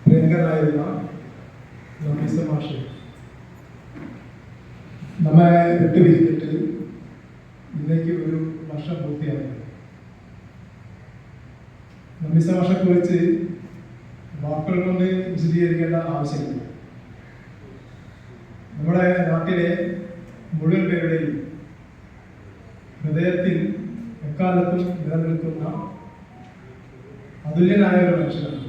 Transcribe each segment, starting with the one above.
പ്രിയങ്കരനായിരുന്ന നഫീസ മാഷ് നമ്മളെ വിട്ടുപിരിഞ്ഞിട്ട് ഇന്നേക്ക് ഒരു വർഷം പൂർത്തിയായി. നഫീസ മാഷെ കുറിച്ച് വാക്കുകൾ കൊണ്ട് വിശദീകരിക്കേണ്ട ആവശ്യമില്ല. നമ്മുടെ നാട്ടിലെ മുഴുവൻ പേരുടെയും ഹൃദയത്തിൽ എക്കാലത്തും നിലനിൽക്കുന്ന അതുല്യനായ ഒരു മനുഷ്യനാണ്.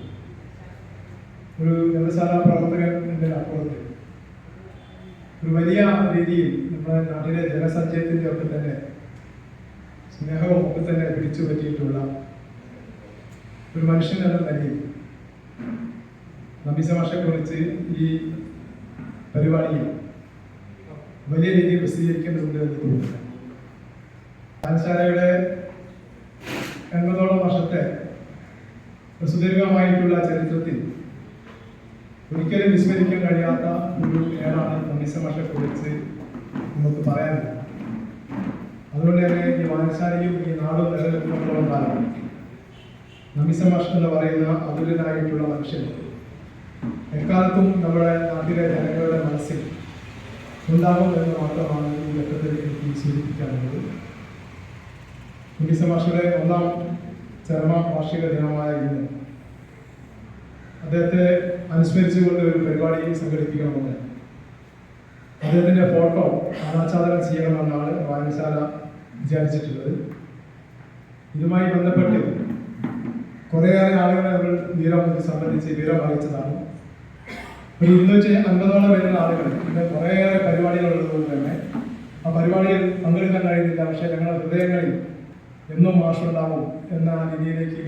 ഒരു വ്യവസായ പ്രവർത്തകന്റെ അപ്പുറത്ത് ഒരു വലിയ രീതിയിൽ നമ്മുടെ നാട്ടിലെ ജനസഞ്ചയത്തിന്റെ ഒക്കെ തന്നെ സ്നേഹവും ഒക്കെ തന്നെ പിടിച്ചു പറ്റിയിട്ടുള്ള ഒരു മനുഷ്യൻ എന്ന നിലയിൽ നഫീസ മാഷെ കുറിച്ച് ഈ പരിപാടിയിൽ വലിയ രീതിയിൽ വിശദീകരിക്കേണ്ടതുണ്ട് എന്ന് തോന്നുന്നു. വായനശാലയുടെ 80ഓളം വർഷത്തെ സുദീർഘമായിട്ടുള്ള ചരിത്രത്തിൽ ഒരിക്കലും വിസ്മരിക്കാൻ കഴിയാത്ത ഒരു ഏടാണ് നഫീസ മാഷെ കുറിച്ച് നമുക്ക് പറയാനില്ല. അതുകൊണ്ട് തന്നെ ഈ വായനശാലയും ഈ നാടും നിലനിൽക്കുന്നിടത്തോളം കാലം നഫീസ മാഷ് എന്ന് പറയുന്ന അതുല്യനായിട്ടുള്ള മനുഷ്യൻ എക്കാലത്തും നമ്മുടെ നാട്ടിലെ ജനങ്ങളുടെ മനസ്സിൽ ഉണ്ടാകും എന്ന് മാത്രമാണ് ഈ ഘട്ടത്തിൽ എനിക്ക് സൂചിപ്പിക്കാനുള്ളത്. നഫീസ മാഷയുടെ 1ാം ചരമ വാർഷിക ദിനമായ ഇന്ന് അദ്ദേഹത്തെ അനുസ്മരിച്ചുകൊണ്ട് ഒരു പരിപാടി സംഘടിപ്പിക്കണമെന്ന് അദ്ദേഹത്തിന്റെ ഫോട്ടോ അനാച്ഛാദനം ചെയ്യണമെന്നാണ് വായനശാല വിചാരിച്ചിട്ടുള്ളത്. ഇതുമായി ബന്ധപ്പെട്ട് കുറേയേറെ ആളുകളെ നമ്മൾ സംബന്ധിച്ച് വിവരം അറിയിച്ചതാണ്. ഒരു 250ഓളം വരുന്ന ആളുകൾ ഇന്ന് കുറേയേറെ പരിപാടികൾ ഉള്ളതുകൊണ്ട് തന്നെ ആ പരിപാടിയിൽ പങ്കെടുക്കാൻ കഴിയുന്നില്ല. പക്ഷേ ഞങ്ങളുടെ ഹൃദയങ്ങളിൽ എന്നും മാഷുണ്ടാവും എന്ന രീതിയിലേക്ക്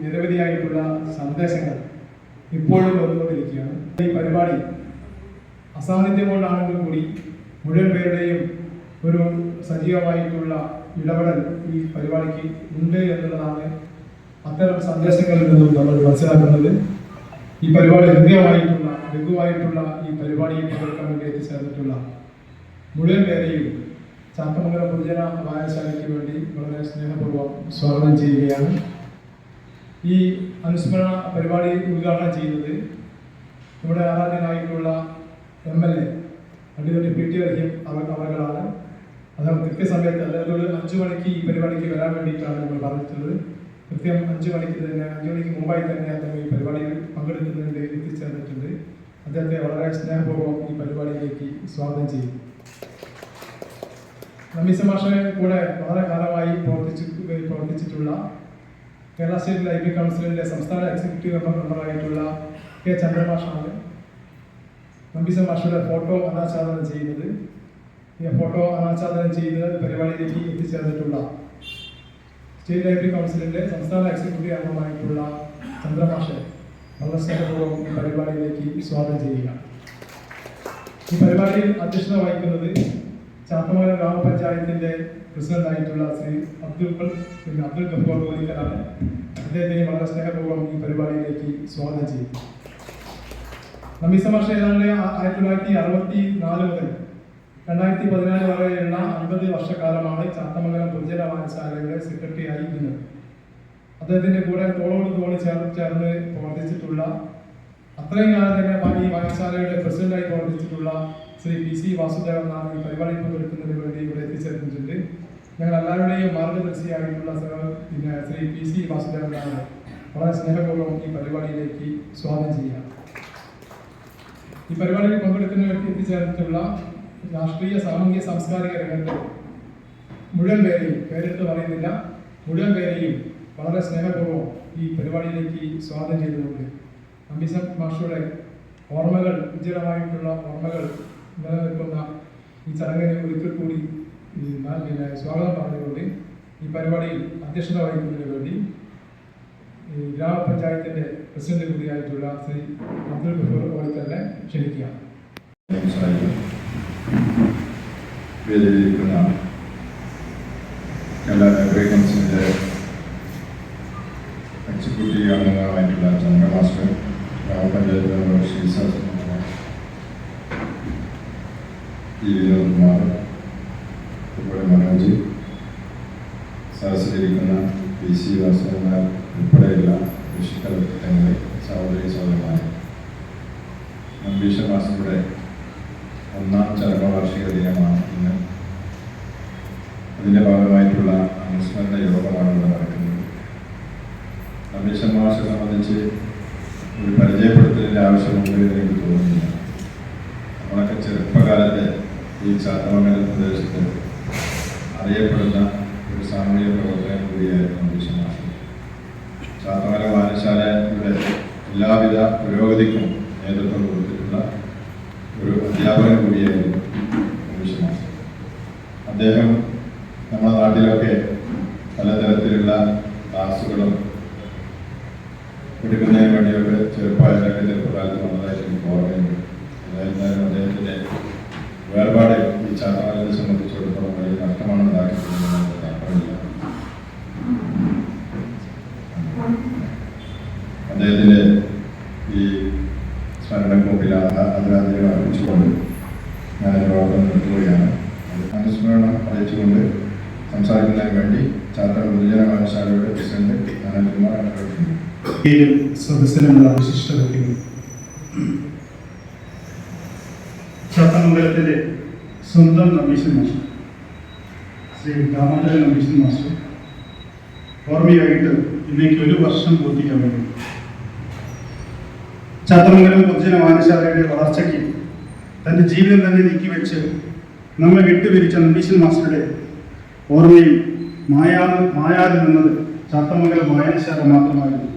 നിരവധിയായിട്ടുള്ള സന്ദേശങ്ങൾ ഇപ്പോഴും വന്നുകൊണ്ടിരിക്കുകയാണ്. ഈ പരിപാടി അസാന്നിധ്യം കൊണ്ടാണെങ്കിൽ കൂടി മുഴുവൻ പേരുടെയും ഒരു സജീവമായിട്ടുള്ള ഇടപെടൽ ഈ പരിപാടിക്ക് ഉണ്ട് എന്നുള്ളതാണ് അത്തരം സന്ദേശങ്ങളിൽ നിന്നും നമ്മൾ മനസ്സിലാക്കുന്നത്. ഈ പരിപാടി ഹൃദയമായിട്ടുള്ള ലഘുവായിട്ടുള്ള ഈ പരിപാടിയിൽ പങ്കെടുക്കാൻ വേണ്ടി എത്തിച്ചേർന്നിട്ടുള്ള മുഴുവൻ പേരെയും ചാത്തമംഗലം പൊതുജന വായനശാലയ്ക്ക് വേണ്ടി വളരെ സ്നേഹപൂർവ്വം സ്വാഗതം ചെയ്യുകയാണ്. ഈ അനുസ്മരണ പരിപാടി ഉദ്ഘാടനം ചെയ്യുന്നത് നമ്മുടെ ആരാധ്യനായിട്ടുള്ള MLA അഡ്വക്കേറ്റ് PT റഹീം അവർകളാണ്. അദ്ദേഹം കൃത്യസമയത്ത് അതായത് 5 മണിക്ക് ഈ പരിപാടിക്ക് വരാൻ വേണ്ടിയിട്ടാണ് നമ്മൾ പറഞ്ഞിട്ടുള്ളത്. കൃത്യം 5 മണിക്ക് മുമ്പായി തന്നെ അദ്ദേഹം ഈ പരിപാടിയിൽ പങ്കെടുക്കുന്നതിന് വേണ്ടി എത്തിച്ചേർന്നിട്ടുണ്ട്. അദ്ദേഹത്തെ വളരെ സ്നേഹപൂർവ്വം ഈ പരിപാടിയിലേക്ക് സ്വാഗതം ചെയ്യും. നഫീസ മാഷെ കൂടെ വളരെ കാലമായി പ്രവർത്തിച്ചിട്ടുള്ള കേരള സ്റ്റേറ്റ് ലൈബ്രറി കൗൺസിലിന്റെ സംസ്ഥാന എക്സിക്യൂട്ടീവ് മെമ്പറായിട്ടുള്ള K. ചന്ദ്രമാഷാണ് നഫീസ മാഷയുടെ ഫോട്ടോ അനാച്ഛാദനം ചെയ്യുന്നത്. ഈ ഫോട്ടോ അനാച്ഛാദനം ചെയ്ത് പരിപാടിയിലേക്ക് എത്തിച്ചേർന്നിട്ടുള്ള സ്റ്റേറ്റ് ലൈബ്രറി കൗൺസിലിന്റെ സംസ്ഥാന എക്സിക്യൂട്ടീവ് അംഗമായിട്ടുള്ള ചന്ദ്രമാഷെ വളരെ സ്നേഹപൂർവ്വം ഈ പരിപാടിയിലേക്ക് സ്വാഗതം ചെയ്യുക. ഈ പരിപാടിയിൽ അധ്യക്ഷത വഹിക്കുന്നത് ചാത്തമംഗലം ഗ്രാമപഞ്ചായത്തിന്റെ പ്രസിഡന്റായിട്ടുള്ള ശ്രീ അബ്ദുൽ ഗഫൂർ കോലിക്കലാണ്. അദ്ദേഹത്തെ വളരെ സ്നേഹപൂർവ്വം ഈ പരിപാടിയിലേക്ക് സ്വാഗതം ചെയ്യും. നഫീസ മാഷ് ഏതാണ്ട് 1964 മുതൽ 2014 വരെയുള്ള 50 വർഷക്കാലമാണ് ചാത്തമംഗലം പൊതുജന വായനശാലയുടെ സെക്രട്ടറി ആയി ഇരുന്നത്. അദ്ദേഹത്തിന്റെ കൂടെ തോളോട് തോൾ ചേർന്ന് പ്രവർത്തിച്ചിട്ടുള്ള അത്രയും കാലം തന്നെ ഈ വായനശാലയുടെ പ്രസിഡന്റായി പ്രവർത്തിച്ചിട്ടുള്ള ശ്രീ PC വാസുദേവൻ നാം ഈ പരിപാടി പങ്കെടുക്കുന്നതിന് വേണ്ടി ഇവിടെ എത്തിച്ചേർന്നിട്ടുണ്ട്. ഞങ്ങൾ എല്ലാവരുടെയും മാർഗദർശിയായിട്ടുള്ള ശ്രീ PC വാസുദേവൻ നാം വളരെ സ്നേഹപൂർവ്വം ഈ പരിപാടിയിലേക്ക് സ്വാഗതം ചെയ്യാം. ഈ പരിപാടിയിൽ പങ്കെടുക്കുന്നതിന് എത്തിച്ചേർന്നിട്ടുള്ള രാഷ്ട്രീയ സാമൂഹ്യ സാംസ്കാരിക രംഗത്ത് മുഴുവൻ പേരെയും പേരെടുത്ത് പറയുന്നില്ല, മുഴുവൻ പേരെയും വളരെ സ്നേഹപൂർവ്വം ഈ പരിപാടിയിലേക്ക് സ്വാഗതം ചെയ്തുകൊണ്ട് നഫീസ മാഷയുടെ ഓർമ്മകൾ ഉജ്ജ്വലമായിട്ടുള്ള ഓർമ്മകൾ നിലനിൽക്കുന്ന ഈ ചടങ്ങിനെ ഒരിക്കൽ കൂടി സ്വാഗതം പറഞ്ഞുകൊണ്ട് ഈ പരിപാടിയിൽ അധ്യക്ഷത വഹിക്കുന്നതിന് വേണ്ടി ഗ്രാമപഞ്ചായത്തിന്റെ പ്രസിഡന്റ് കൂടിയായിട്ടുള്ള ശ്രീ അബ്ദുൽ ഗഫൂർ കോലിക്കലിനെ ക്ഷണിക്കുക. എക്സിക്യൂട്ടീവ് അംഗങ്ങളായിട്ടുള്ള ചന്ദ്രമാസ്റ്റർ, ഗ്രാമപഞ്ചായത്ത് മെമ്പർ ശ്രീ വിനോദ്കുമാർ, അതുപോലെ മനോജ്, സദസ്സിലിരിക്കുന്ന PC വാസുദേവൻ ഉൾപ്പെടെയുള്ള വിശിഷ്ട വ്യക്തിത്വങ്ങളെ, സഹോദരി സഹോദരന്മാരെ, നമ്പീശൻ മാസ്റ്ററുടെ 1ാം ചരമവാർഷിക ദിനമാണ് ഇന്ന്. അതിൻ്റെ ഭാഗമായിട്ടുള്ള അനുസ്മരണ യോഗമാണ് ഇവിടെ നടക്കുന്നത്. നമ്പീശൻ മാസ്റ്ററെ സംബന്ധിച്ച് ഒരു പരിചയപ്പെടുത്തലിൻ്റെ ആവശ്യമുണ്ട് എന്ന് എനിക്ക് തോന്നുന്നില്ല. നമ്മളൊക്കെ ചെറുപ്പകാലത്തെ ഈ ചാത്തമംഗലം പ്രദേശത്ത് അറിയപ്പെടുന്ന ഒരു സാമൂഹിക പ്രവർത്തകൻ കൂടിയായിരുന്നു നമ്പീശൻ മാസ്റ്റർ. ചാത്തമംഗലം വായനശാലയുടെ എല്ലാവിധ പുരോഗതിക്കും നേതൃത്വം കൊടുത്തിട്ടുള്ള ഒരു അധ്യാപകൻ കൂടിയായിരുന്നു നമ്പീശൻ മാസ്റ്റർ. അദ്ദേഹം നമ്മുടെ നാട്ടിലൊക്കെ പലതരത്തിലുള്ള ക്ലാസുകളും എടുക്കുന്നതിന് വേണ്ടിയൊക്കെ ചെറുപ്പകാലത്ത് വന്നതായിട്ട് എനിക്ക് ഓർമ്മയുണ്ട്. ഏതായിരുന്നാലും അദ്ദേഹത്തിൻ്റെ വേർപാട് ഈ ചാത്തമംഗലത്തെ സംബന്ധിച്ചിടത്തോളം വലിയ നഷ്ടമാണ് ഉണ്ടാക്കിയിട്ടുള്ളത് താല്പര്യമില്ല. അദ്ദേഹത്തിൻ്റെ ഈ സ്മരണയ്ക്ക് മുമ്പിൽ ആദരാഞ്ജലികൾ അർപ്പിച്ചുകൊണ്ട് ഞാൻ യോഗം നിർത്തുകയാണ്. അനുസ്മരണം അറിയിച്ചുകൊണ്ട് സംസാരിക്കുന്നതിന് വേണ്ടി ചാത്തമംഗലം പൊതുജന വായനശാലയുടെ പ്രസിഡന്റ് അനന്ത്കുമാർ അനർക്കുന്നു. സദസ്സിലുള്ള വിശിഷ്ട വ്യക്തികൾ, ചാത്തമംഗലത്തിൻ്റെ സ്വന്തം നമ്പീശൻ മാസ്റ്റർ ശ്രീ ദാമോദരൻ നമ്പീശൻ മാസ്റ്റർ ഓർമ്മയായിട്ട് ഇന്നേക്ക് 1 വർഷം പൂർത്തിക്കാൻ വേണ്ടി ചാത്തമംഗലം പൊതുജന വായനശാലയുടെ വളർച്ചയ്ക്ക് തൻ്റെ ജീവിതം തന്നെ നീക്കിവെച്ച് നമ്മെ വിട്ടുപിരിച്ച നമ്പീശൻ മാസ്റ്ററുടെ ഓർമ്മയിൽ മായാതെ നിന്നത് ചാത്തമംഗലം വായനശാല മാത്രമായിരുന്നു.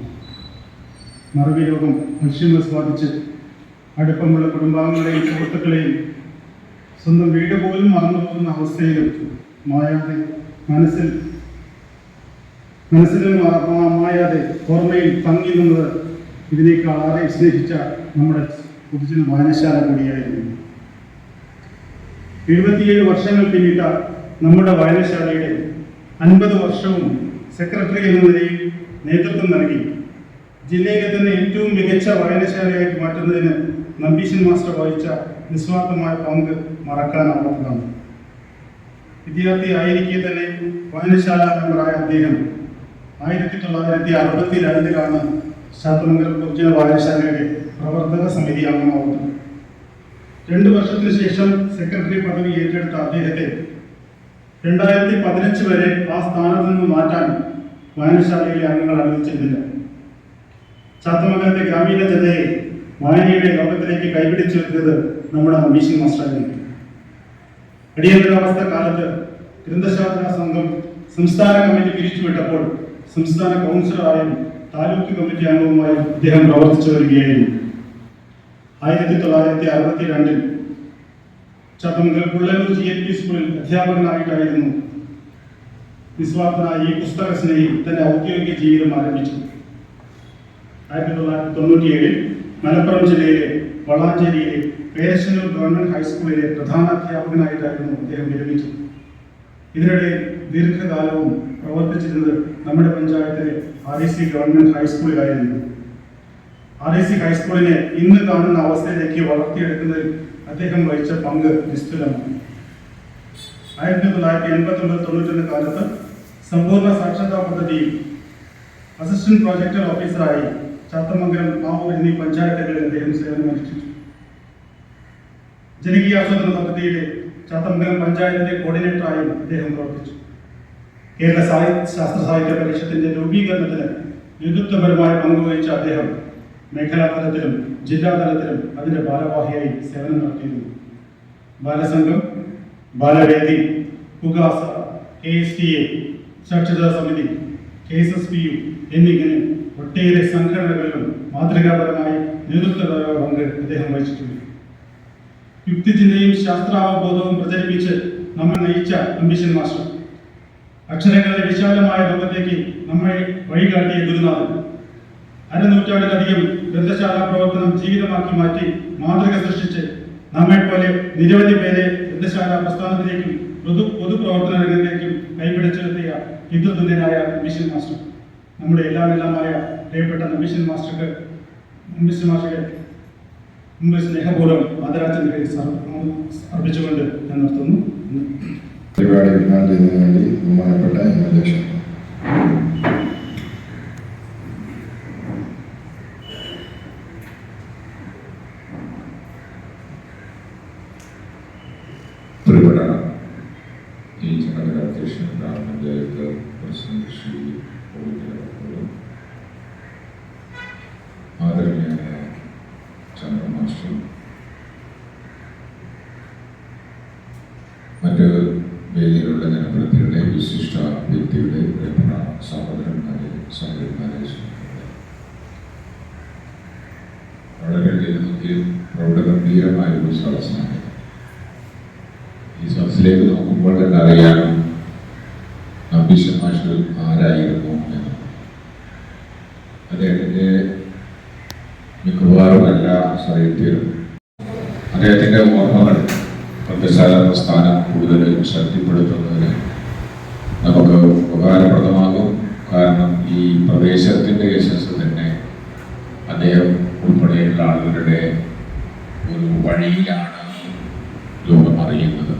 മറവി രോഗം മനുഷ്യനെ സ്വാധിച്ച് അടുപ്പമുള്ള കുടുംബാംഗങ്ങളെയും സുഹൃത്തുക്കളെയും സ്വന്തം വീട് പോലും മറന്നുപോകുന്ന അവസ്ഥയിലും മായാതെ മനസ്സിലും മായാതെ ഓർമ്മയിൽ തങ്ങി നിന്നത് ഇതിനേക്കാൾ ആരെ സ്നേഹിച്ച നമ്മുടെ പൊതുജന വായനശാല കൂടിയായിരുന്നു. 77 വർഷങ്ങൾ പിന്നിട്ട നമ്മുടെ വായനശാലയുടെ 50 വർഷവും സെക്രട്ടറി എന്ന നിലയിൽ നേതൃത്വം നൽകി ജില്ലയിലെ തന്നെ ഏറ്റവും മികച്ച വായനശാലയാക്കി മാറ്റുന്നതിന് നമ്പീശൻ മാസ്റ്റർ വഹിച്ച നിസ്വാർത്ഥമായ പങ്ക് മറക്കാനാവാത്തതാണ്. വിദ്യാർത്ഥി ആയിരിക്കെ തന്നെ വായനശാല മെമ്പറായ അദ്ദേഹം 1962 ചാത്തമംഗലം പൊതുജന വായനശാലയുടെ പ്രവർത്തക സമിതി അംഗമാവുന്നത്. 2 വർഷത്തിന് ശേഷം സെക്രട്ടറി പദവി ഏറ്റെടുത്ത അദ്ദേഹത്തെ 2015 വരെ ആ സ്ഥാനത്ത് നിന്ന് മാറ്റാൻ വായനശാലയിലെ അംഗങ്ങൾ അനുവദിച്ചിരുന്നില്ല. ചാത്തമംഗലത്തെ ഗ്രാമീണ ജനതയെ വായനയുടെ ലോകത്തിലേക്ക് കൈപിടിച്ചു വരുന്നത് നമ്മുടെ നമ്പീശൻ മാസ്റ്ററായിരുന്നു. അടിയന്തരാവസ്ഥ കാലത്ത് ഗ്രന്ഥശാസ്ത്ര സംഘം സംസ്ഥാന കമ്മിറ്റി പിരിച്ചുവിട്ടപ്പോൾ സംസ്ഥാന കൗൺസിലറായും താലൂക്ക് കമ്മിറ്റി അംഗവുമായും അദ്ദേഹം പ്രവർത്തിച്ചു വരികയായിരുന്നു. 1962 ചാത്തമംഗലം പുള്ളലൂർ GLP സ്കൂളിൽ അധ്യാപകനായിട്ടായിരുന്നു നിസ്വാർത്ഥനായ ഈ പുസ്തക സ്നേഹി തന്റെ ഔദ്യോഗിക ജീവിതം ആരംഭിച്ചു. 1997 മലപ്പുറം ജില്ലയിലെ വളാഞ്ചേരിയിലെ പേരശ്ശന്നൂർ ഗവൺമെന്റ് ഹൈസ്കൂളിലെ പ്രധാന അധ്യാപകനായിട്ടായിരുന്നു അദ്ദേഹം വിരമിച്ചത്. ഇതിനിടെ ദീർഘകാലവും പ്രവർത്തിച്ചിരുന്നത് നമ്മുടെ പഞ്ചായത്തിലെ REC ഗവൺമെന്റ് ഹൈസ്കൂളിലായിരുന്നു. REC ഹൈസ്കൂളിനെ ഇന്ന് കാണുന്ന അവസ്ഥയിലേക്ക് വളർത്തിയെടുക്കുന്നതിൽ അദ്ദേഹം വഹിച്ച പങ്ക് നിസ്തുലമാണ്. 1989-91 കാലത്ത് സമ്പൂർണ്ണ സാക്ഷരതാ പദ്ധതിയിൽ അസിസ്റ്റന്റ് പ്രൊജക്ടർ ഓഫീസറായി ചാത്തമംഗലം, മാവൂർ എന്നീ പഞ്ചായത്തുകളിൽ അദ്ദേഹം സേവനമനുഷ്ഠിച്ചു. ജനകീയാസൂത്രണ പദ്ധതിയിലെ ചാത്തമംഗലം പഞ്ചായത്തിന്റെ കോർഡിനേറ്ററായും അദ്ദേഹം പ്രവർത്തിച്ചു. കേരള ശാസ്ത്ര സാഹിത്യ പരിഷത്തിന്റെ രൂപീകരണത്തിന് നേതൃത്വപരമായ പങ്കുവഹിച്ച അദ്ദേഹം മേഖലാ തലത്തിലും ജില്ലാ തലത്തിലും അതിന്റെ ഭാരവാഹിയായി സേവനം നടത്തിയിരുന്നു. ബാലസംഘം, ബാലവേദി, ഉഗാസ, KSTA, സാക്ഷരതാ സമിതി, KSSPU എന്നിങ്ങനെ ഒട്ടേറെ സംഘടനകളിലും മാതൃകാപരമായി നേതൃത്വപരമായ പങ്ക് അദ്ദേഹം വഹിച്ചിട്ടുണ്ട്. യുക്തിചിന്തയും ശാസ്ത്രാവബോധവും പ്രചരിപ്പിച്ച് നമ്മെ നയിച്ച നമ്പീശൻ മാസ്റ്റർ, അക്ഷരങ്ങളുടെ വിശാലമായ ലോകത്തേക്ക് നമ്മെ വഴികാട്ടിയ ഗുരുനാഥൻ, അരനൂറ്റാണ്ടിലധികം ഗ്രന്ഥശാല പ്രവർത്തനം ജീവിതമാക്കി മാറ്റി മാതൃക സൃഷ്ടിച്ച് നമ്മെപ്പോലെ നിരവധി പേരെ ഗ്രന്ഥശാല പ്രസ്ഥാനത്തിലേക്കും പൊതുപ്രവർത്തന രംഗത്തേക്കും കൈപിടിച്ചെടുത്തിയ പിതൃതുല്യനായ നമ്പീശൻ മാസ്റ്റർ, നമ്മുടെ എല്ലാമായ പ്രിയപ്പെട്ട നമ്പീശൻ മാസ്റ്റർക്ക് മുമ്പ് സ്നേഹപൂർവ്വം ആദരാഞ്ജലികൾ അർപ്പിച്ചുകൊണ്ട് ഞാൻ നിർത്തുന്നു. പരിപാടി ഉദ്ഘാടനം ചെയ്യുന്നതിന് വേണ്ടി ബഹുമാനപ്പെട്ട MLA പ്രിയപ്പെട്ട ഈ ചടങ്ങിൽ അധ്യക്ഷൻ ഗ്രാമപഞ്ചായത്ത് പ്രസിഡന്റ് ശ്രീ ആദരണീയനായ ചന്ദ്ര മാസ്റ്റർ, മറ്റ് വേദിയിലുള്ള ജനപ്രതിനിധികളുടെ വിശിഷ്ട വ്യക്തിയുടെ പ്രിയപ്പെട്ട സഹോദരന്മാരെ സഹോദരന്മാരെ വളരെ ലളിതവും പ്രൗഢഗംഭീരമായ ഒരു സദസ്സാണ്. ഈ സദസ്സിലേക്ക് നോക്കുമ്പോൾ തന്നെ അറിയാം നമ്പീശൻ മാസ്റ്റർ ആരായിരുന്നു എന്ന്. അദ്ദേഹത്തിൻ്റെ മിക്കവാറും എല്ലാ സാഹിത്യവും അദ്ദേഹത്തിൻ്റെ ഓർമ്മകൾ ഗ്രന്ഥശാല പ്രസ്ഥാനം കൂടുതൽ ശക്തിപ്പെടുത്തുന്നതിന് നമുക്ക് ഉപകാരപ്രദമാകും. കാരണം ഈ പ്രദേശത്തിൻ്റെ യശസ് തന്നെ അദ്ദേഹം ഉൾപ്പെടെയുള്ള ആളുകളുടെ ഒരു വഴിയിലാണ് ലോകം അറിയുന്നത്.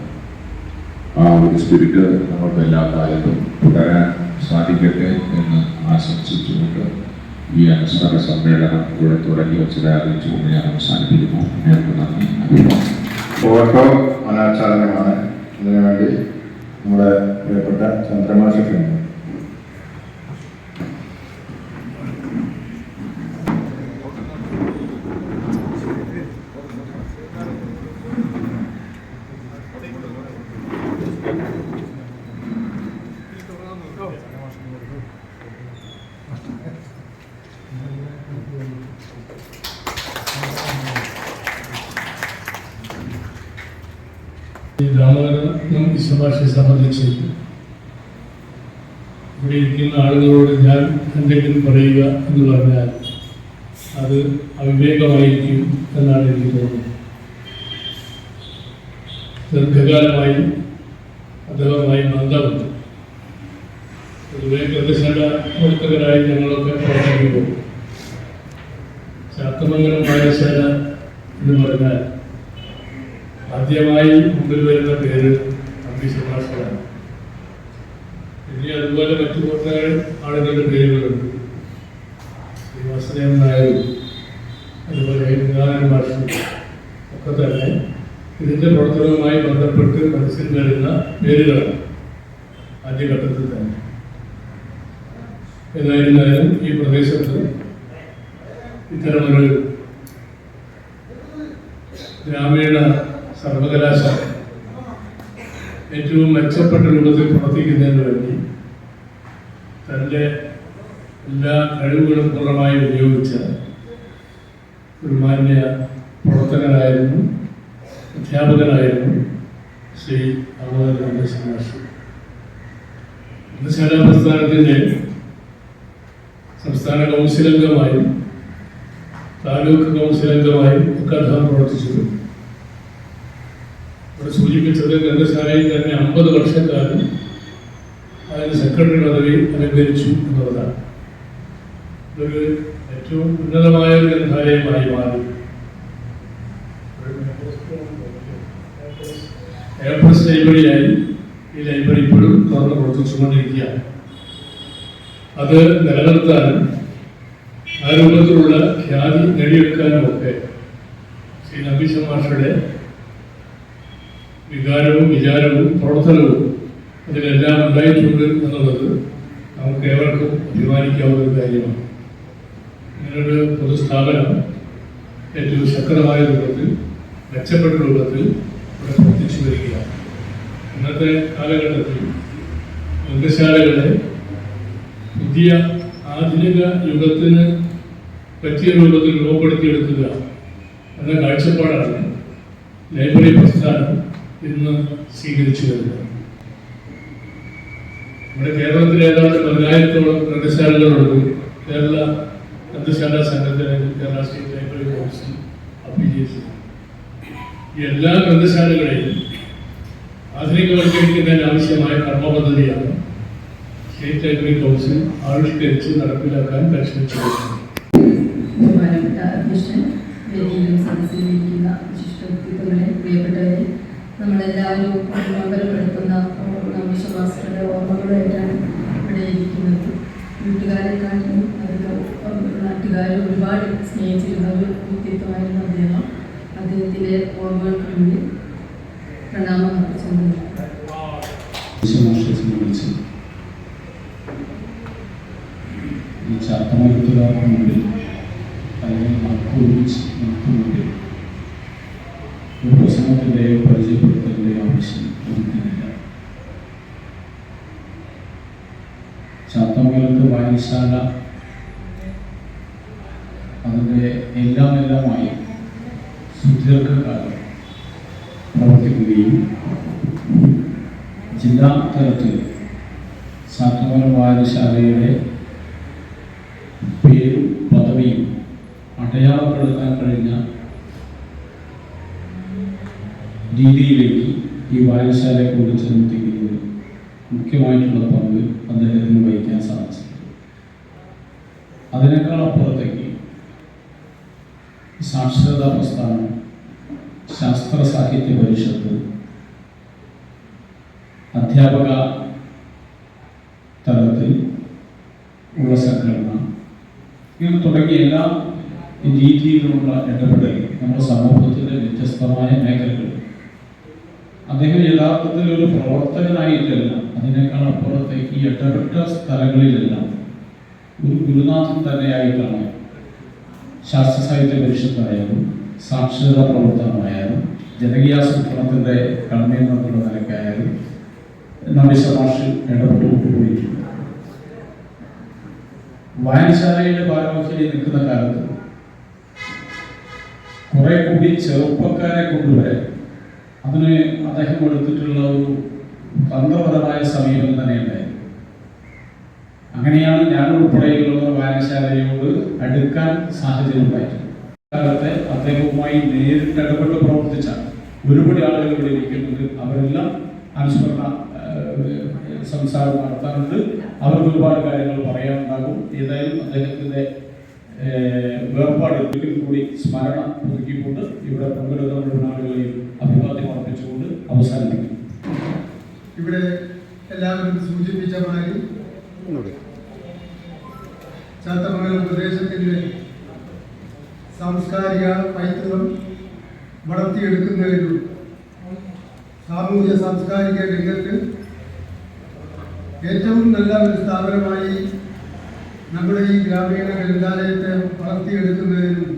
ആ ഒരു സ്പിരിറ്റ് നമുക്ക് എല്ലാ കാലത്തും തുടരാൻ സാധിക്കട്ടെ എന്ന് ആശംസിച്ചുകൊണ്ട് ഈ അനുസ്മരണ സമ്മേളനം ഇവിടെ തുടങ്ങി വെച്ചത് അറിയിച്ചുകൊണ്ട് ഞാൻ അവസാനിപ്പിക്കുന്നു. നിങ്ങൾക്ക് നന്ദി. ഫോട്ടോ അനാച്ഛാദനമാണ്. ഇതിനുവേണ്ടി നമ്മുടെ പ്രിയപ്പെട്ട ചന്ദ്രമാഷക്കുണ്ട്. ഈ രാമകരണം വിശ്വഭാഷയെ സംബന്ധിച്ച് ഇവിടെ ഇരിക്കുന്ന ആളുകളോട് ഞാൻ എന്തെങ്കിലും പറയുക എന്ന് പറഞ്ഞാൽ അത് അവിവേകമായിരിക്കും എന്നാണ് എനിക്ക് തോന്നുന്നത്. ദീർഘകാലമായി അദ്ദേഹവുമായി ബന്ധമുണ്ട്. പൊതുവെ ഗ്രന്ഥശാല പ്രവർത്തകരായി ഞങ്ങളൊക്കെ പ്രവർത്തിക്കുമ്പോൾ ശാക്തമംഗലം വായനശാല എന്ന് പറഞ്ഞാൽ ആദ്യമായി മുമ്പിൽ വരുന്ന പേര് നമ്പീശൻ മാസ്റ്ററാണ്. ഇനി അതുപോലെ മറ്റു കുറേ ആളുകളുടെ പേരുകളുണ്ട്. ശ്രീവാസദേവൻ നായരും അതുപോലെ ഗംഗാധരൻ മാഷും ഒക്കെ തന്നെ ഇതിൻ്റെ പ്രവർത്തനവുമായി ബന്ധപ്പെട്ട് മനസ്സിൽ വരുന്ന പേരുകളാണ് ആദ്യഘട്ടത്തിൽ തന്നെ. ഏതായിരുന്നാലും ഈ പ്രദേശത്ത് ഇത്തരമൊരു ഗ്രാമീണ സർവകലാശാല ഏറ്റവും മെച്ചപ്പെട്ട രൂപത്തിൽ പ്രവർത്തിക്കുന്നതിന് വേണ്ടി തൻ്റെ എല്ലാ കഴിവുകളും പൂർണ്ണമായി ഉപയോഗിച്ച ഒരു മാന്യ പ്രവർത്തകനായിരുന്നു, അധ്യാപകനായിരുന്നു ശ്രീ രാമചന്ദ്രൻ മാസ്റ്റർ. ഗ്രന്ഥശാല പ്രസ്ഥാനത്തിൻ്റെ സംസ്ഥാന കൗൺസിലംഗമായും താലൂക്ക് കൗൺസിലംഗമായും ഒക്കെ അദ്ദേഹം പ്രവർത്തിച്ചു. ഇവിടെ സൂചിപ്പിച്ചത് ഗ്രന്ഥശാലയിൽ തന്നെ 50 വർഷക്കാലം അതിന് സെക്രട്ടറി പദവി അലങ്കരിച്ചു എന്നുള്ളതാണ്. ഇതൊരു ഏറ്റവും ഉന്നതമായ ഒരു ഗ്രന്ഥാലയമായി മാറി. എയർപ്രസ് ലൈബ്രറിയായി ഈ ലൈബ്രറി ഇപ്പോഴും തുറന്ന് പ്രവർത്തിച്ചുകൊണ്ടിരിക്കുകയാണ്. അത് നിലനിർത്താനും ആ രൂപത്തിലുള്ള ഖ്യാതി നേടിയെടുക്കാനും ഒക്കെ ശ്രീ നമ്പീശൻ മാഷയുടെ വികാരവും വിചാരവും പ്രവർത്തനവും അതിലെല്ലാം ഉണ്ടായിട്ടുണ്ട് എന്നുള്ളത് നമുക്ക് ഏവർക്കും അഭിമാനിക്കാവുന്ന ഒരു കാര്യമാണ്. ഇങ്ങനൊരു പൊതുസ്ഥാപനം ഏറ്റവും ശക്തമായ രൂപത്തിൽ, മെച്ചപ്പെട്ട രൂപത്തിൽ ഇവിടെ പ്രവർത്തിച്ചു വരികയാണ്. ഇന്നത്തെ കാലഘട്ടത്തിൽ ഗ്രന്ഥശാലകളെ പുതിയ ആധുനിക യുഗത്തിന് പറ്റിയ രൂപത്തിൽ രൂപപ്പെടുത്തിയെടുക്കുക എന്ന കാഴ്ചപ്പാടാണ് ലൈബ്രറി പ്രസ്ഥാനം ഇന്ന് സ്വീകരിച്ചു വരുന്നത്. നമ്മുടെ കേരളത്തിൽ ഏതാണ്ട് 10,000-ഓളം ഗ്രന്ഥശാലകളുണ്ട്. കേരള ഗ്രന്ഥശാല സംഘത്തിന് Kerala state library council affiliate ചെയ്തു. ഈ എല്ലാ ഗ്രന്ഥശാലകളെയും ആധുനികവൽക്കരിക്കുന്നതിന് ആവശ്യമായ കർമ്മപദ്ധതിയാണ് സ്റ്റേറ്റ് ലൈബ്രറി കൗൺസിൽ ആവിഷ്കരിച്ച് നടപ്പിലാക്കാൻ പരിശ്രമിച്ചു. ബഹുമാനപ്പെട്ട അധ്യക്ഷൻ, വേദിയിലും സദസ്സിലിരിക്കുന്ന വിശിഷ്ട വ്യക്തിത്വങ്ങളെ, പ്രിയപ്പെട്ടവരെ, നമ്മളെല്ലാവരും മംഗലപ്പെടുത്തുന്ന നമ്പീശൻ മാസ്റ്ററുടെ ഓർമ്മകളായിട്ടാണ് ഇവിടെ ഇരിക്കുന്നത്. വീട്ടുകാരെക്കാളും നാട്ടുകാരും ഒരുപാട് സ്നേഹിച്ചിരുന്ന ഒരു വ്യക്തിത്വമായിരുന്നു അദ്ദേഹം. അദ്ദേഹത്തിൻ്റെ ഓർമ്മകൾക്ക് വേണ്ടി പ്രണാമം അർപ്പിച്ചുകൊള്ളുന്നു. സംബന്ധിച്ച് ഈ ചാത്തമരത്തുകാർക്ക് മുമ്പിൽ അല്ലെങ്കിൽ മുമ്പിൽ ഒരു പ്രസംഗത്തിൻ്റെയോ പരിചയപ്പെടുത്തലിൻ്റെയോ ആവശ്യം ഒതുക്കുന്നില്ല. ചാത്തമംഗലത്ത് വായനശാല അതിൻ്റെ എല്ലാമായി സുദീർഘകാലം പ്രവർത്തിക്കുകയും ജില്ലാ തലത്തിൽ ചാത്തമംഗലം വായനശാലയുടെ പേരും പദവിയും അടയാളപ്പെടുത്താൻ കഴിഞ്ഞ രീതിയിലേക്ക് ഈ വായനശാലയെ കൊണ്ട് ചെന്നെത്തിക്കുന്നതിൽ മുഖ്യമായിട്ടുള്ള പങ്ക് അദ്ദേഹത്തിന് വഹിക്കാൻ സാധിച്ചു. അതിനേക്കാൾ അപ്പുറത്തേക്ക് സാക്ഷരതാ പ്രസ്ഥാനം, ശാസ്ത്ര സാഹിത്യ പരിഷത്ത്, അധ്യാപക തലത്തിൽ ഉള്ള സംഘടന, ഇങ്ങനെ തുടങ്ങിയ എല്ലാ രീതിയിലുള്ള ഇടപെടൽ നമ്മുടെ സമൂഹത്തിൻ്റെ വ്യത്യസ്തമായ മേഖലകൾ അദ്ദേഹം യഥാർത്ഥത്തിൽ ഒരു പ്രവർത്തകനായിട്ടല്ല, അതിനേക്കാൾ അപ്പുറത്തേക്ക് ഈ ഇടപെട്ട സ്ഥലങ്ങളിലെല്ലാം ഒരു ഗുരുനാഥൻ തന്നെയായിട്ടാണ് ശാസ്ത്ര സാഹിത്യ പരിഷത്തായാലും സാക്ഷരതാ പ്രവർത്തനമായാലും ജനകീയാസൂത്രണത്തിൻ്റെ കൺവീനർ നിലയ്ക്കായാലും നബീസ മാഷ് ഇടപെട്ട് കൊണ്ടുപോയിട്ടുണ്ട്. വായനശാലയുടെ ഭാരവാഹിയായി നിൽക്കുന്ന കാലത്ത് കുറെ കൂടി ചെറുപ്പക്കാരെ കൊണ്ടുവരാൻ അതിന് അദ്ദേഹം എടുത്തിട്ടുള്ള ഒരു തന്ത്രപരമായ സമീപനം തന്നെ ഉണ്ടായിരുന്നു. അങ്ങനെയാണ് ഞാൻ ഉൾപ്പെടെയുള്ള വായനശാലയോട് അടുക്കാൻ സാഹചര്യം ഉണ്ടായിട്ടുണ്ട്. കാലത്തെ അദ്ദേഹവുമായി നേരിട്ട് ഇടപെട്ട് പ്രവർത്തിച്ച ഒരുപാട് ആളുകൾ ഇവിടെ ഇരിക്കുന്നുണ്ട്. അവരെല്ലാം അനുസ്മരണ സംസാരം നടത്താറുണ്ട്. അവർക്ക് ഒരുപാട് കാര്യങ്ങൾ പറയാനുണ്ടാകും. ഏതായാലും അദ്ദേഹത്തിൻ്റെ വേർപാട് ഒരിക്കൽ കൂടി സ്മരണ പുതുക്കിക്കൊണ്ട് ഇവിടെ പങ്കെടുക്കുന്ന മുഴുവൻ ആളുകളെയും അഭിവാദ്യം അർപ്പിച്ചുകൊണ്ട് അവസാനിപ്പിക്കും. ഇവിടെ എല്ലാവരും സൂചിപ്പിച്ച മാതിരി ചാത്തമംഗലം പ്രദേശത്തിൻ്റെ സാംസ്കാരിക പൈതൃകം വളർത്തിയെടുക്കുന്നതിലും സാമൂഹ്യ സാംസ്കാരിക രംഗത്ത് ഏറ്റവും നല്ല ഒരു സ്ഥാപനമായി നമ്മുടെ ഈ ഗ്രാമീണ ഗ്രന്ഥാലയത്തെ വളർത്തിയെടുക്കുന്നതിനും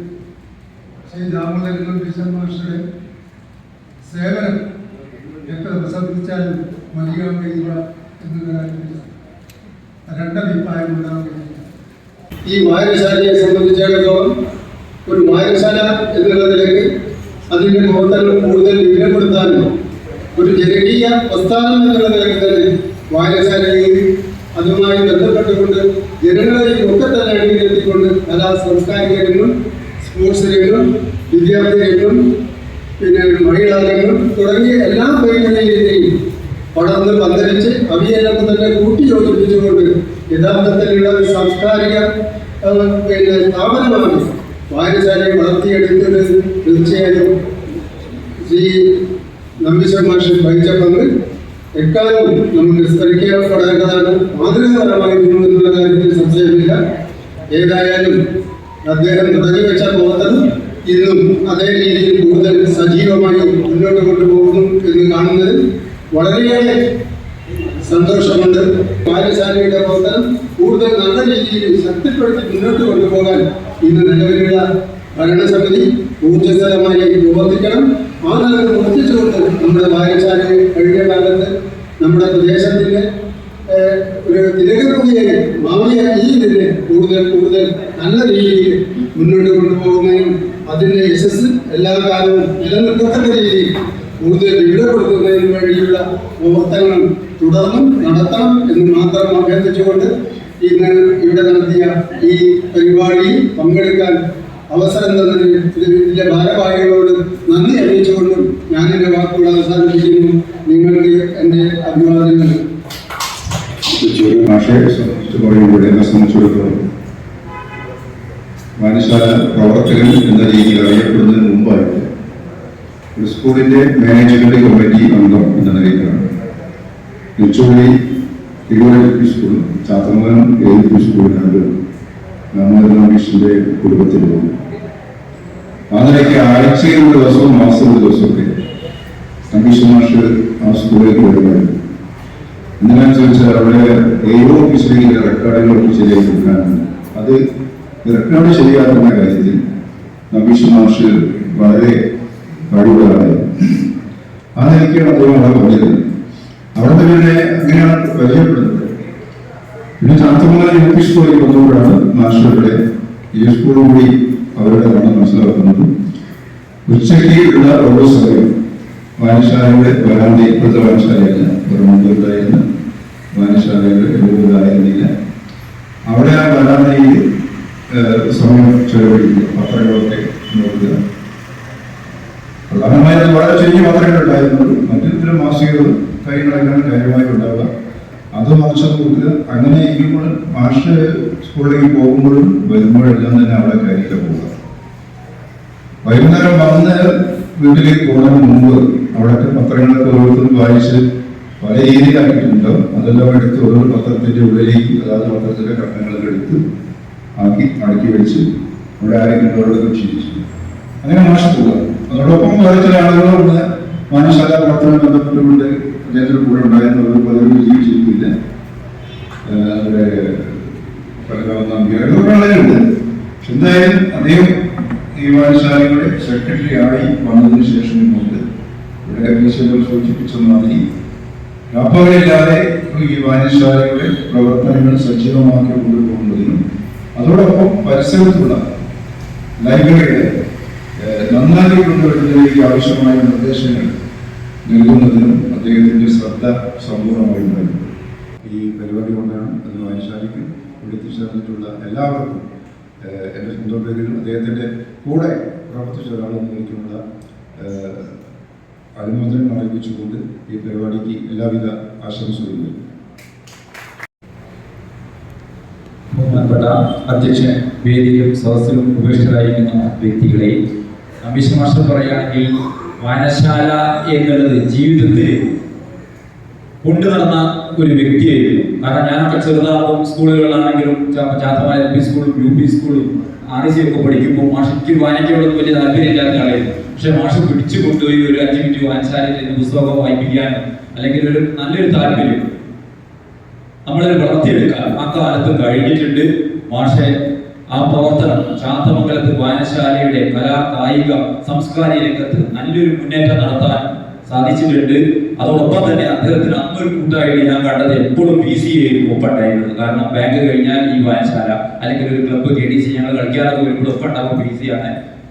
ശ്രീ ദാമോദരൻ നമ്പീശൻ മാസ്റ്ററുടെ സേവനം എത്ര പ്രശംസിച്ചാലും മതിയാൻ കഴിയുക എന്നുള്ള കാര്യത്തിൽ രണ്ടഭിപ്രായം ഉണ്ടാവുകയില്ല. ഈ വായനശാലയെ സംബന്ധിച്ചിടത്തോളം ഒരു വായനശാല എന്നുള്ളതിലേക്ക് അതിൻ്റെ പ്രവർത്തനം കൂടുതൽ വിപുലപ്പെടുത്താനും ഒരു ജനകീയ പ്രസ്ഥാനം എന്നുള്ള നിലയ്ക്ക് തന്നെ വായനശാലയിൽ അതുമായി ബന്ധപ്പെട്ടുകൊണ്ട് ജനങ്ങളെയും ഒക്കെ തന്നെ അണിനിരത്തിക്കൊണ്ട് കലാ സാംസ്കാരിക രംഗം, സ്പോർട്സ് രംഗം, വിദ്യാർത്ഥി രംഗം, പിന്നെ മഹിളാ രംഗം തുടങ്ങിയ എല്ലാ മേഖലയിലെയും വളർന്ന് പന്തലിച്ച് അവയെല്ലാം തന്നെ കൂട്ടിയോജിപ്പിച്ചുകൊണ്ട് യഥാർത്ഥത്തിലുള്ള ഒരു സാംസ്കാരിക സ്ഥാപനമാണ് വായനശാലയെ വളർത്തിയെടുക്കുന്നത്. തീർച്ചയായും ശ്രീ നമ്പീശൻ മാഷ് വഹിച്ച പങ്ക് എക്കാലവും നമുക്ക് സ്മരിക്കപ്പെടേണ്ടതാണ്, മാതൃകാപരമായിരുന്നു എന്നുള്ള കാര്യത്തിൽ സംശയമില്ല. ഏതായാലും അദ്ദേഹം തുടങ്ങിവെച്ച പ്രവർത്തനം ഇന്നും അതേ രീതിയിൽ കൂടുതൽ സജീവമായി മുന്നോട്ട് കൊണ്ടുപോകുന്നു എന്ന് കാണുന്നത് വളരെയേറെ സന്തോഷമുണ്ട്. വായനശാലയുടെ പ്രവർത്തനം കൂടുതൽ നല്ല രീതിയിൽ ശക്തിപ്പെടുത്തി മുന്നോട്ട് കൊണ്ടുപോകാൻ ഇന്ന് നിലവിലുള്ള ഭരണസമിതി ഊർജ്ജസ്വലമായി പ്രവർത്തിക്കണം. ആ നിലയിൽ പ്രവർത്തിച്ചുകൊണ്ട് നമ്മുടെ വായനശാലയെ കഴിഞ്ഞ കാലത്ത് നമ്മുടെ പ്രദേശത്തിൻ്റെ ഒരു തിരക്കുറിയെ മാറിയ ഈ ഇതിനെ കൂടുതൽ നല്ല രീതിയിൽ മുന്നോട്ട് കൊണ്ടുപോകുന്നതിനും അതിൻ്റെ യശസ് എല്ലാ കാലവും നിലനിർത്തത്തക്ക രീതിയിൽ കൂടുതൽ വിപുലപ്പെടുത്തുന്നതിന് വേണ്ടിയുള്ള പ്രവർത്തനങ്ങൾ തുടർന്നും നടത്തണം എന്ന് മാത്രം അഭ്യർത്ഥിച്ചുകൊണ്ട് ഇന്ന് ഇവിടെ നടത്തിയ ഈ പരിപാടിയിൽ പങ്കെടുക്കാൻ അവസരം തന്നതിന് ഇതിലെ ഭാരവാഹികളോട് നന്ദി അറിയിച്ചുകൊണ്ടും ഞാൻ എൻ്റെ വാക്കുകൾ അവസാനിപ്പിക്കുന്നു. നിങ്ങൾക്ക് എൻ്റെ അഭിവാദ്യങ്ങൾ. സംബന്ധിച്ചിടത്തോളം വായനശാല പ്രവർത്തകൻ എന്ന രീതിയിൽ അറിയപ്പെടുന്നതിന് മുമ്പായിട്ട് ഒരു സ്കൂളിൻ്റെ മാനേജ്മെന്റ് കമ്മിറ്റി അംഗം എന്ന നിലയിലാണ് നെച്ചോളി എൽ.പി. സ്കൂളും ചാത്തമംഗലം എൽ.പി. സ്കൂളിനാണ് ദാമോദരൻ നമ്പീശന്റെ കുടുംബത്തിൽ പോകും. ആ നിലയ്ക്ക് ആഴ്ചയിൽ ഒരു ദിവസവും മാസം ഒരു ദിവസമൊക്കെ അംബീഷൻ മാഷ് ആ സ്കൂളിലേക്ക് വരുമായിരുന്നു. എന്തിനാണെന്ന് ചോദിച്ചാൽ അവിടെ ഏതോ ഓഫീസിലേക്ക് റെക്കോർഡുകളൊക്കെ ശരിയായി കൊടുക്കാനുണ്ട്. അത് റെക്കോർഡ് ശരിയാക്കുന്ന കാര്യത്തിൽ അംബീഷൻ മാഷ് വളരെ കഴിവുള്ളതാണ്. ആ നിലയ്ക്കാണ് അദ്ദേഹം അവിടെ പറഞ്ഞത്. അവിടെ തന്നെ അങ്ങനെയാണ് പരിചയപ്പെടുന്നത്. പിന്നെ ചാത്തമംഗലം യു പി സ്കൂളിൽ വന്നപ്പോഴാണ് മാസ്റ്ററുടെ ഈ സ്കൂളും കൂടി അവരുടെ ആണ് മനസ്സിലാക്കുന്നത്. ഉച്ചയ്ക്ക് ഉള്ള ഓരോ സമയം വായനശാലയുടെ വരാന്തി, ഇപ്പോഴത്തെ വായനശാലയല്ല, മുമ്പുണ്ടായിരുന്ന വായനശാലയുടെ എഴുതായിരുന്നില്ല, അവിടെ ആ വരാന്തയിൽ സമയം ചെലവഴിക്കുക, പത്രങ്ങളൊക്കെ നോക്കുക. പ്രധാനമായും വളരെ ചെറിയ പത്രങ്ങൾ ഉണ്ടായിരുന്നുള്ളൂ. മറ്റു ഇത്തരം മാസികകളും കാര്യങ്ങളെല്ലാം കാര്യമായി ഉണ്ടാവുക, അത് മറിച്ച് നോക്കുക. അങ്ങനെ ഇരിക്കുമ്പോൾ മാഷ് സ്കൂളിലേക്ക് പോകുമ്പോഴും വരുമ്പോഴെല്ലാം തന്നെ അവിടെ കാര്യത്തിൽ പോവുക. വൈകുന്നേരം വന്ന് വീട്ടിലേക്ക് പോകുന്നതിന് മുമ്പ് അവിടുത്തെ പത്രങ്ങളൊക്കെ ഓരോരുത്തരും വായിച്ച് പല രീതിയിലാക്കിയിട്ടുണ്ടാവും. അതെല്ലാം എടുത്ത് ഓരോ പത്രത്തിന്റെ ഉള്ളിലേക്ക് അതായത് പത്രത്തിലെ ഘട്ടങ്ങളൊക്കെ എടുത്ത് അടുക്കി വെച്ച് അവിടെ ആരെങ്കിലും അവരോടൊക്കെ ക്ഷണിച്ചു. അങ്ങനെ മാഷ് പോവുക. അതോടൊപ്പം വേറെ ചില ആളുകളുണ്ട് വായനശാല പ്രവർത്തനം ബന്ധപ്പെട്ടുകൊണ്ട് അദ്ദേഹത്തിന് കൂടെ ഉണ്ടായിരുന്നവർ പലരും ജീവിച്ചിരിക്കില്ല. അവിടെ പലരുണ്ട്. പക്ഷെ എന്തായാലും അദ്ദേഹം ഈ വായനശാലയുടെ സെക്രട്ടറി ആയി വന്നതിന് ശേഷം കൊണ്ട് ഇവിടെ സൂചിപ്പിച്ച മാതിരി രാപ്പകലില്ലാതെ ഈ വായനശാലയുടെ പ്രവർത്തനങ്ങൾ സജീവമാക്കി കൊണ്ടുപോകുന്നതിനും അതോടൊപ്പം പരിസരത്തുള്ള ലൈബ്രറികളെ നന്നാക്കി കൊണ്ടുവരുന്നതിലേക്ക് ആവശ്യമായ നിർദ്ദേശങ്ങൾ നൽകുന്നതിനും അദ്ദേഹത്തിന്റെ ശ്രദ്ധ സമ്പൂർണ്ണമായിട്ടുണ്ടായിരുന്നു. ഈ പരിപാടി കൊണ്ടാണ് അത് വായനശാലയ്ക്ക് ഇവിടെ എത്തിച്ചേർന്നിട്ടുള്ള എല്ലാവർക്കും എൻ്റെ സ്വന്തം പേരിലും അദ്ദേഹത്തിൻ്റെ കൂടെ പ്രവർത്തിച്ച ഒരാളെന്ന നിലയ്ക്കുള്ള അനുമോദനം അറിയിച്ചുകൊണ്ട് ഈ പരിപാടിക്ക് എല്ലാവിധ ആശംസകളും. ബഹുമാനപ്പെട്ട അധ്യക്ഷൻ, വേദിയിലും സദസ്സിലും ഉപേക്ഷിതരായിരിക്കുന്ന വ്യക്തികളെ, അംബീഷൻ മാസ്റ്റർ പറയുകയാണെങ്കിൽ വായനശാല എന്നുള്ളത് ജീവിതത്തിൽ കൊണ്ടു നടന്ന ഒരു വ്യക്തിയായിരുന്നു. കാരണം ഞാനൊക്കെ ചെറുതാകും സ്കൂളുകളിലാണെങ്കിലും ചാത്തമംഗലം എൽ പി സ്കൂളും യു പി സ്കൂളും RC ഒക്കെ പഠിക്കുമ്പോൾ മാഷിക്ക് വായനയ്ക്കുള്ളത് വലിയ താല്പര്യമില്ലാത്ത ആളായിരുന്നു. പക്ഷെ മാഷ് പിടിച്ചു കൊണ്ടുപോയി ഒരു 5 മിനിറ്റ് വായനശാലയിൽ പുസ്തകം വായിപ്പിക്കാനോ അല്ലെങ്കിൽ ഒരു നല്ലൊരു താല്പര്യം നമ്മളൊരു വളർത്തിയെടുക്കാൻ ആ കാലത്ത് കഴിഞ്ഞിട്ടുണ്ട്. മാഷെ ആ പ്രവർത്തനം ചാത്തമംഗലത്ത് വായനശാലയുടെ കലാ, കായിക, സാംസ്കാരിക രംഗത്ത് നല്ലൊരു മുന്നേറ്റം നടത്താൻ സാധിച്ചിട്ടുണ്ട്. അതോടൊപ്പം തന്നെ അദ്ദേഹത്തിന് അന്നൊരു കൂട്ടായിട്ട് ഞാൻ കണ്ടത് എപ്പോഴും PC ആയിരുന്നു ഒപ്പുണ്ടായിരുന്നത്. കാരണം ബാങ്ക് കഴിഞ്ഞാൽ ഈ വായനശാല അല്ലെങ്കിൽ ഒരു ക്ലബ്ബ് KDC ഞങ്ങൾ കളിക്കാനൊക്കെ വരുമ്പോൾ ഒപ്പുണ്ടാകും PC ആണ്.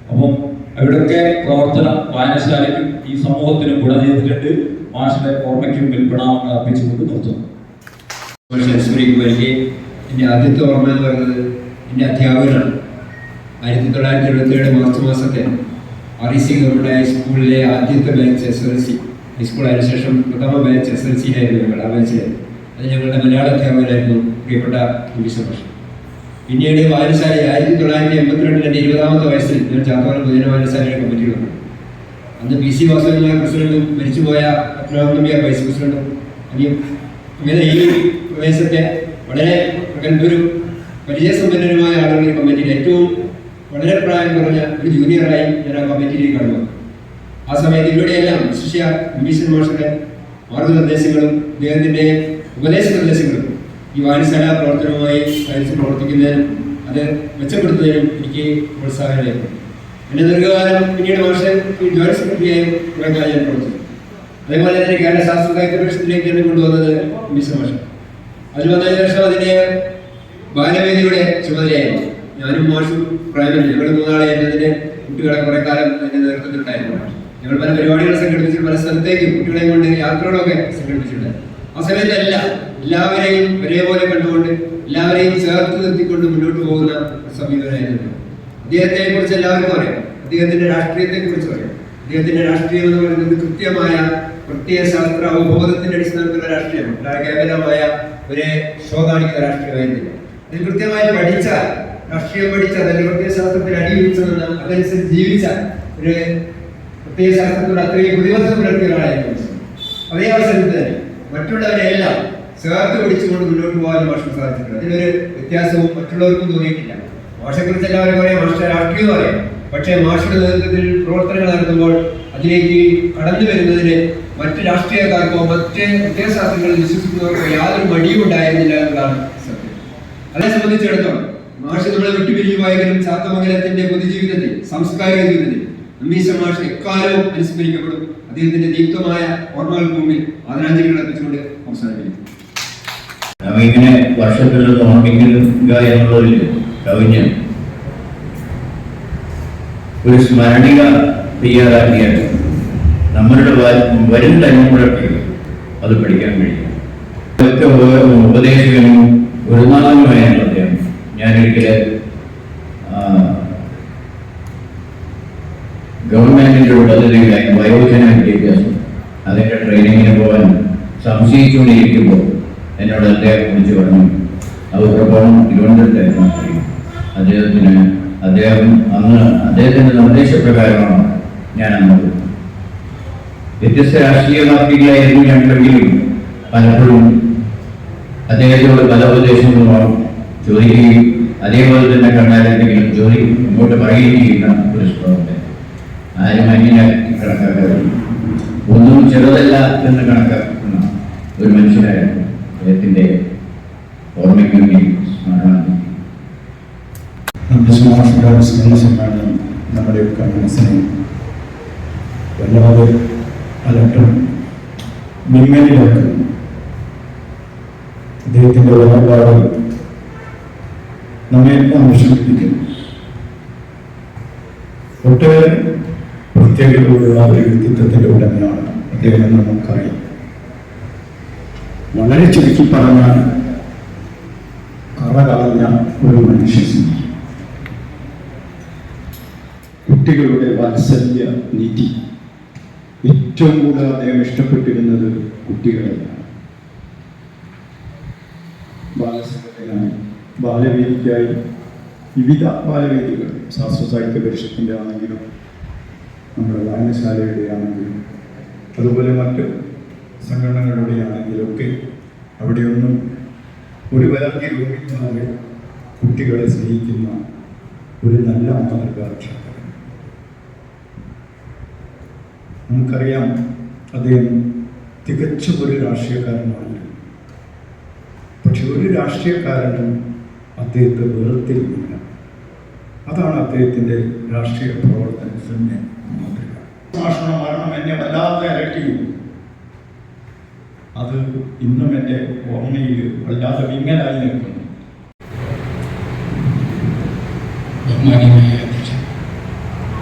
അപ്പം അവിടെയൊക്കെ പ്രവർത്തനം വായനശാലയ്ക്കും ഈ സമൂഹത്തിനും ഗുണം ചെയ്തിട്ടുണ്ട്. മാഷിന്റെ ഓർമ്മയ്ക്കും വിൽപ്പണാമെന്ന് അർപ്പിച്ചുകൊണ്ട് നിർത്തുന്നു. എൻ്റെ ആദ്യത്തെ ഓർമ്മ എന്ന് പറയുന്നത് എൻ്റെ അധ്യാപകനാണ്. 1977 മാർച്ച് മാസത്തെ REC ഗവൺമെൻറ് ഹൈസ്കൂളിലെ ആദ്യത്തെ ബാച്ച് SLC, ഹൈസ്കൂൾ ആയതിനു ശേഷം പ്രഥമ ബാച്ച് SLC-യിലായിരുന്നു ഞങ്ങൾ. ആ ബാച്ചിൽ അത് ഞങ്ങളുടെ മലയാള അധ്യാപകനായിരുന്നു പ്രിയപ്പെട്ട അംബീഷൻ മാഷ്. പിന്നീട് വായനശാല 1982 എൻ്റെ 20ാമത്തെ വയസ്സിൽ ഞാൻ ചാത്തമംഗലം പൊതുജന വായനശാലയുടെ കമ്മിറ്റി വന്നു. അന്ന് PC വാസുദേവൻ പ്രസിഡന്റും മരിച്ചുപോയ അബ്ദുൽ വൈസ് പ്രസിഡന്റും അങ്ങനെ ഈ പ്രദേശത്തെ വളരെ ഒരു പരിചയസമ്പന്നരുമായ ആളുകൾ ഈ കമ്മിറ്റിയിൽ ഏറ്റവും വളരെ പ്രായം കുറഞ്ഞ ഒരു ജൂനിയറായി ഞാൻ ആ കമ്മിറ്റിയിലേക്ക് കടന്നു. ആ സമയത്ത് ഇവിടെയെല്ലാം ശിഷ്യ അംബീഷൻ മാഷയുടെ മാർഗനിർദ്ദേശങ്ങളും അദ്ദേഹത്തിൻ്റെ ഉപദേശ നിർദ്ദേശങ്ങളും ഈ വായനശാല പ്രവർത്തനവുമായി കഴിച്ച് പ്രവർത്തിക്കുന്നതിനും അത് മെച്ചപ്പെടുത്തുന്നതിനും എനിക്ക് പ്രോത്സാഹനമായിരുന്നു. എൻ്റെ ദീർഘകാലം പിന്നീട് മാഷെ ജോയിന്റ് സെക്രട്ടറിയായും കുറേ കാലം ഞാൻ പ്രവർത്തിച്ചു. അതേപോലെ തന്നെ കേരള ശാസ്ത്ര സാഹിത്യ പരിഷത്തിലേക്ക് തന്നെ കൊണ്ടുവന്നത് അംബീഷൻ മാഷ്. അതിൽ വന്നതിന് ശേഷം അതിൻ്റെ ബാലവേദിയുടെ ചുമതലയായിരുന്നു. ഞാനും മാഷും പ്രായമില്ല, ഞങ്ങൾ 3 ആളെ എന്നതിൻ്റെ കുട്ടികളെ കുറേ കാലം എൻ്റെ നേതൃത്വത്തിലുണ്ടായിരുന്നു. ഞങ്ങൾ പല പരിപാടികൾ സംഘടിപ്പിച്ചിട്ട് പല സ്ഥലത്തേക്കും കുട്ടികളെയും കൊണ്ട് യാത്രകളൊക്കെ സംഘടിപ്പിച്ചിട്ടുണ്ട്. ആ സമയത്തല്ല എല്ലാവരെയും ഒരേപോലെ കണ്ടുകൊണ്ട് എല്ലാവരെയും ചേർത്ത് നിർത്തിക്കൊണ്ട് മുന്നോട്ട് പോകുന്ന സമീപനമായിരുന്നു. അദ്ദേഹത്തെ കുറിച്ച് എല്ലാവർക്കും അറിയാം, അദ്ദേഹത്തിൻ്റെ രാഷ്ട്രീയത്തെ കുറിച്ച് അറിയാം. അദ്ദേഹത്തിൻ്റെ രാഷ്ട്രീയം എന്ന് പറയുന്നത് കൃത്യമായ പ്രത്യയശാസ്ത്ര അവബോധത്തിന്റെ അടിസ്ഥാനത്തിലുള്ള രാഷ്ട്രീയമാണ്. കേവലമായ ഒരു ഷോ കാണിക്കുന്ന രാഷ്ട്രീയമായിരുന്നില്ല. അത് കൃത്യമായി പഠിച്ചാൽ, രാഷ്ട്രീയം പഠിച്ചാൽ അല്ലെങ്കിൽ പ്രത്യയശാസ്ത്രത്തിൽ അടിയുറച്ചെന്ന് അതനുസരിച്ച് ജീവിച്ചാൽ ഒരു പ്രത്യയശാസ്ത്രത്തോട് അത്രയും പ്രതിബദ്ധത പുലർത്തിയ ഒരാളായിരുന്നു. അതേ അവസരത്തിൽ തന്നെ മറ്റുള്ളവരെല്ലാം ചേർത്ത് പിടിച്ചുകൊണ്ട് മുന്നോട്ട് പോകാൻ മാഷിന് സാധിച്ചിട്ടുണ്ട്. അതിനൊരു വ്യത്യാസവും മറ്റുള്ളവർക്കും തോന്നിയിട്ടില്ല. മാഷെ കുറിച്ച് എല്ലാവരും പറയാം, മാഷിന്റെ രാഷ്ട്രീയം പറയാം. പക്ഷേ മാഷിന്റെ നേതൃത്വത്തിൽ പ്രവർത്തനങ്ങൾ നടത്തുമ്പോൾ അത് അതിലേക്ക് കടന്നു വരുന്നതിന് മറ്റ് രാഷ്ട്രീയക്കാർക്കോ മറ്റ് വിദ്യാശാസ്ത്രങ്ങളിൽ വിശ്വസിക്കുന്നവർക്കോ യാതൊരു മടിയും ഉണ്ടായിരുന്നില്ല എന്നതാണ് സത്യം. അതിനെ സംബന്ധിച്ചിടത്തോളം മാഷ് നമ്മളെ വിട്ടുപിരിയുമായെങ്കിലും ചാത്തമംഗലത്തിന്റെ പൊതുജീവിതത്തിൽ സാംസ്കാരിക ജീവിതത്തിൽ നമ്പീശൻ മാഷ് എക്കാലവും അനുസ്മരിക്കപ്പെടും. അദ്ദേഹത്തിന്റെ ദീപ്തമായ ഓർമ്മകൾക്ക് മുമ്പിൽ ആദരാഞ്ജലികൾ അർപ്പിച്ചുകൊണ്ട് അവസാനിപ്പിക്കും. നമ്മിങ്ങനെ വർഷത്തിൽ ഓർമ്മിക്കുക എന്നുള്ളതിൽ കവിഞ്ഞ് ഒരു സ്മരണിക തയ്യാറാക്കിയാൽ നമ്മളുടെ വരും തലമുറയ്ക്ക് അത് പഠിക്കാൻ കഴിയും. ഇതൊക്കെ ഉപദേശകനും ഗുരുനാഥനുമായാണ് അദ്ദേഹം. ഞാനൊരിക്കൽ ഗവൺമെന്റിന്റെ പദ്ധതിയിലായി വയോജന വിദ്യാഭ്യാസം അതിന്റെ ട്രെയിനിങ്ങിന് പോകാൻ സംശയിച്ചുകൊണ്ടിരിക്കുമ്പോൾ എന്നോട് അദ്ദേഹം വിളിച്ചു പറഞ്ഞു, അവരോടൊപ്പം തിരുവനന്തപുരത്തായിരുന്നു അദ്ദേഹത്തിന്റെ നിർദ്ദേശപ്രകാരമാണ് ഞാൻ അന്ന് വ്യത്യസ്ത രാഷ്ട്രീയ പാർട്ടികളായിരുന്നു ഞങ്ങളെങ്കിലും പലപ്പോഴും അദ്ദേഹത്തോട് പല ഉപദേശങ്ങളും ചോദിക്കുകയും അതേപോലെ തന്നെ കണ്ടാലെന്തെങ്കിലും ജോലി ഇങ്ങോട്ട് പറയുകയും ചെയ്യുന്ന ഒരു സ്വഭാവത്തെ ആരും അങ്ങനെ കണക്കാക്കാറില്ല. ഒന്നും ചെറുതല്ല എന്ന് കണക്കാക്കുന്ന ഒരു മനുഷ്യനായിരുന്നു അദ്ദേഹത്തിന്റെ ഓർമ്മയ്ക്ക് വേണ്ടി സ്മരണം. നമ്മുടെ സ്മരണ സമ്മേളനം നമ്മുടെയൊക്കെ മനസ്സിനെ വല്ലാതെ അലട്ടും മിന്നലിലാക്കും. അദ്ദേഹത്തിൻ്റെ വേർപാട് നമ്മെ എല്ലാം വിഷമിപ്പിക്കുന്നു. ഒട്ടേറെ പ്രത്യേകതകളുള്ള ഒരു വ്യക്തിത്വത്തിൻ്റെ ഉടമയാണ് അദ്ദേഹം എന്ന് നമുക്കറിയാം. വളരെ ചുരുക്കി പറഞ്ഞാൽ കറകളഞ്ഞ ഒരു മനുഷ്യൻ. കുട്ടികളുടെ വാത്സല്യ നീതി ഏറ്റവും കൂടുതൽ അദ്ദേഹം ഇഷ്ടപ്പെട്ടിരുന്നത് കുട്ടികളെയാണ്. ബാലസംഘത്തിനായി ബാലവേദിക്കായി വിവിധ ബാലവേദികൾ ശാസ്ത്ര സാഹിത്യ പരിഷത്തിൻ്റെ ആണെങ്കിലും നമ്മുടെ വായനശാലയുടെ ആണെങ്കിലും അതുപോലെ മറ്റ് സംഘടനകളുടെ ആണെങ്കിലൊക്കെ അവിടെയൊന്നും ഒരു വരാക്കി രൂപിക്കുന്നത് കുട്ടികളെ സ്നേഹിക്കുന്ന ഒരു നല്ല മാതൃകാക്ഷരം. നമുക്കറിയാം അദ്ദേഹം തികച്ചും ഒരു രാഷ്ട്രീയക്കാരനാണ്. പക്ഷെ ഒരു രാഷ്ട്രീയക്കാരനും അദ്ദേഹത്തെ വെറുത്തിരുന്നില്ല. അതാണ് അദ്ദേഹത്തിൻ്റെ രാഷ്ട്രീയ പ്രവർത്തനത്തിൻ്റെ മാതൃക. ഭാഷണ മരണം എന്നെ വല്ലാതെ അലട്ടിയിരുന്നു. അത് ഇന്നും എൻ്റെ ഓർമ്മയിൽ വല്ലാതെ വിങ്ങലായി നിൽക്കുന്നു. ബഹുമാനിയായ അധ്യക്ഷൻ,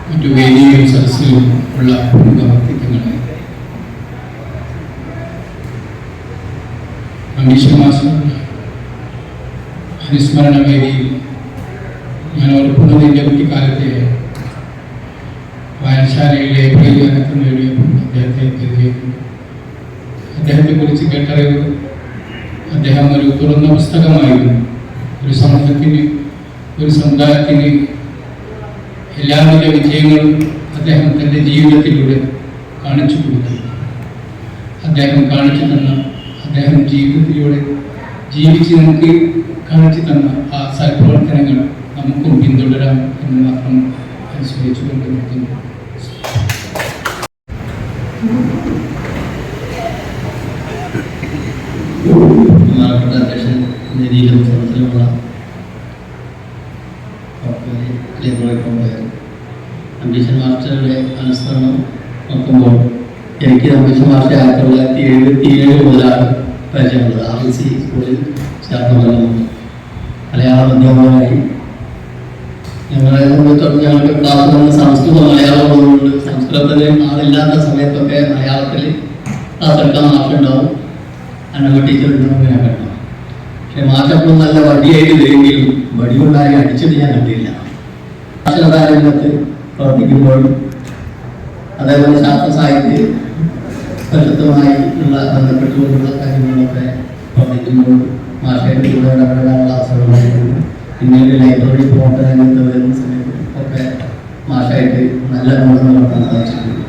മറ്റു വേദിയിലും സദസ്സിലും ഉള്ള വ്യക്തിത്വങ്ങളെ, അംബീഷൻ മാസ്റ്ററുടെ അനുസ്മരണ വേദിയിൽ ഞാൻ ഓർക്കുന്നത് എൻ്റെ കുട്ടിക്കാലത്തെ വായനശാലയിലെ ലൈബ്രറി അനക്കം നേടിയപ്പോൾ അദ്ദേഹത്തെ പരിചയപ്പെട്ടു. അദ്ദേഹത്തെ കുറിച്ച് കേട്ടറിവ് അദ്ദേഹം ഒരു തുറന്ന പുസ്തകമായിരുന്നു. ഒരു സമൂഹത്തിന്, ഒരു സമുദായത്തിന് എല്ലാവിധ വിജയങ്ങളും അദ്ദേഹം തൻ്റെ ജീവിതത്തിലൂടെ കാണിച്ചു കൊടുത്തു. അദ്ദേഹം കാണിച്ചു തന്ന, അദ്ദേഹം ജീവിതത്തിലൂടെ ജീവിച്ച് നമുക്ക് കാണിച്ചു തന്ന ആ സൽപ്രവർത്തനങ്ങൾ നമുക്കും പിന്തുടരാം എന്ന് മാത്രം അനുസ്മരിച്ചുകൊണ്ട് നിർത്തുന്നു. ബഹുമാനപ്പെട്ട അധ്യക്ഷൻ, നിധിയിലും സദസ്സിലുമുള്ള അംബീഷൻ മാസ്റ്ററുടെ അനുസ്മരണം നോക്കുമ്പോൾ എനിക്ക് അംബീഷൻ മാസ്റ്റർ 1977 മുതലാണ് പരിചയമുള്ളത്. RLC സ്കൂളിൽ ചേർന്നുകൊണ്ടുണ്ട്. മലയാള അധ്യാപകനായി ഞങ്ങളെ സംബന്ധിച്ചിടത്തോളം ഞങ്ങൾക്ക് ക്ലാസ് വന്ന് സംസ്കൃതം മലയാളം ഉള്ളതുകൊണ്ട് സംസ്കൃതത്തിന് ആളില്ലാത്ത സമയത്തൊക്കെ മലയാളത്തിൽ ക്ലാസ് എടുക്കാൻ മാഷുണ്ടാവും, അന്നമ്മ ടീച്ചർ ഉണ്ടാവും, ഞാൻ കണ്ടു. പക്ഷെ മാഷപ്പം നല്ല വടിയായിട്ട് വരികയും വടികൊണ്ടായി അടിച്ചിട്ട് ഞാൻ കണ്ടില്ല. രംഗത്ത് പ്രവർത്തിക്കുമ്പോഴും അതേപോലെ ശാസ്ത്ര സാഹിത്യ പരിഷത്തുമായി ഉള്ള ബന്ധപ്പെട്ടുകൊണ്ടുള്ള കാര്യങ്ങളൊക്കെ പ്രവർത്തിക്കുമ്പോൾ മാഷയുടെ കൂടെ ഇടപെടാനുള്ള അവസരങ്ങളായിരുന്നു. പിന്നീട് ലൈബ്രറി പ്രവർത്തന രംഗത്ത് വരുന്ന സമയത്ത് ഒക്കെ മാഷായിട്ട് നല്ല ബന്ധം നടത്താൻ സാധിച്ചിട്ടുണ്ട്.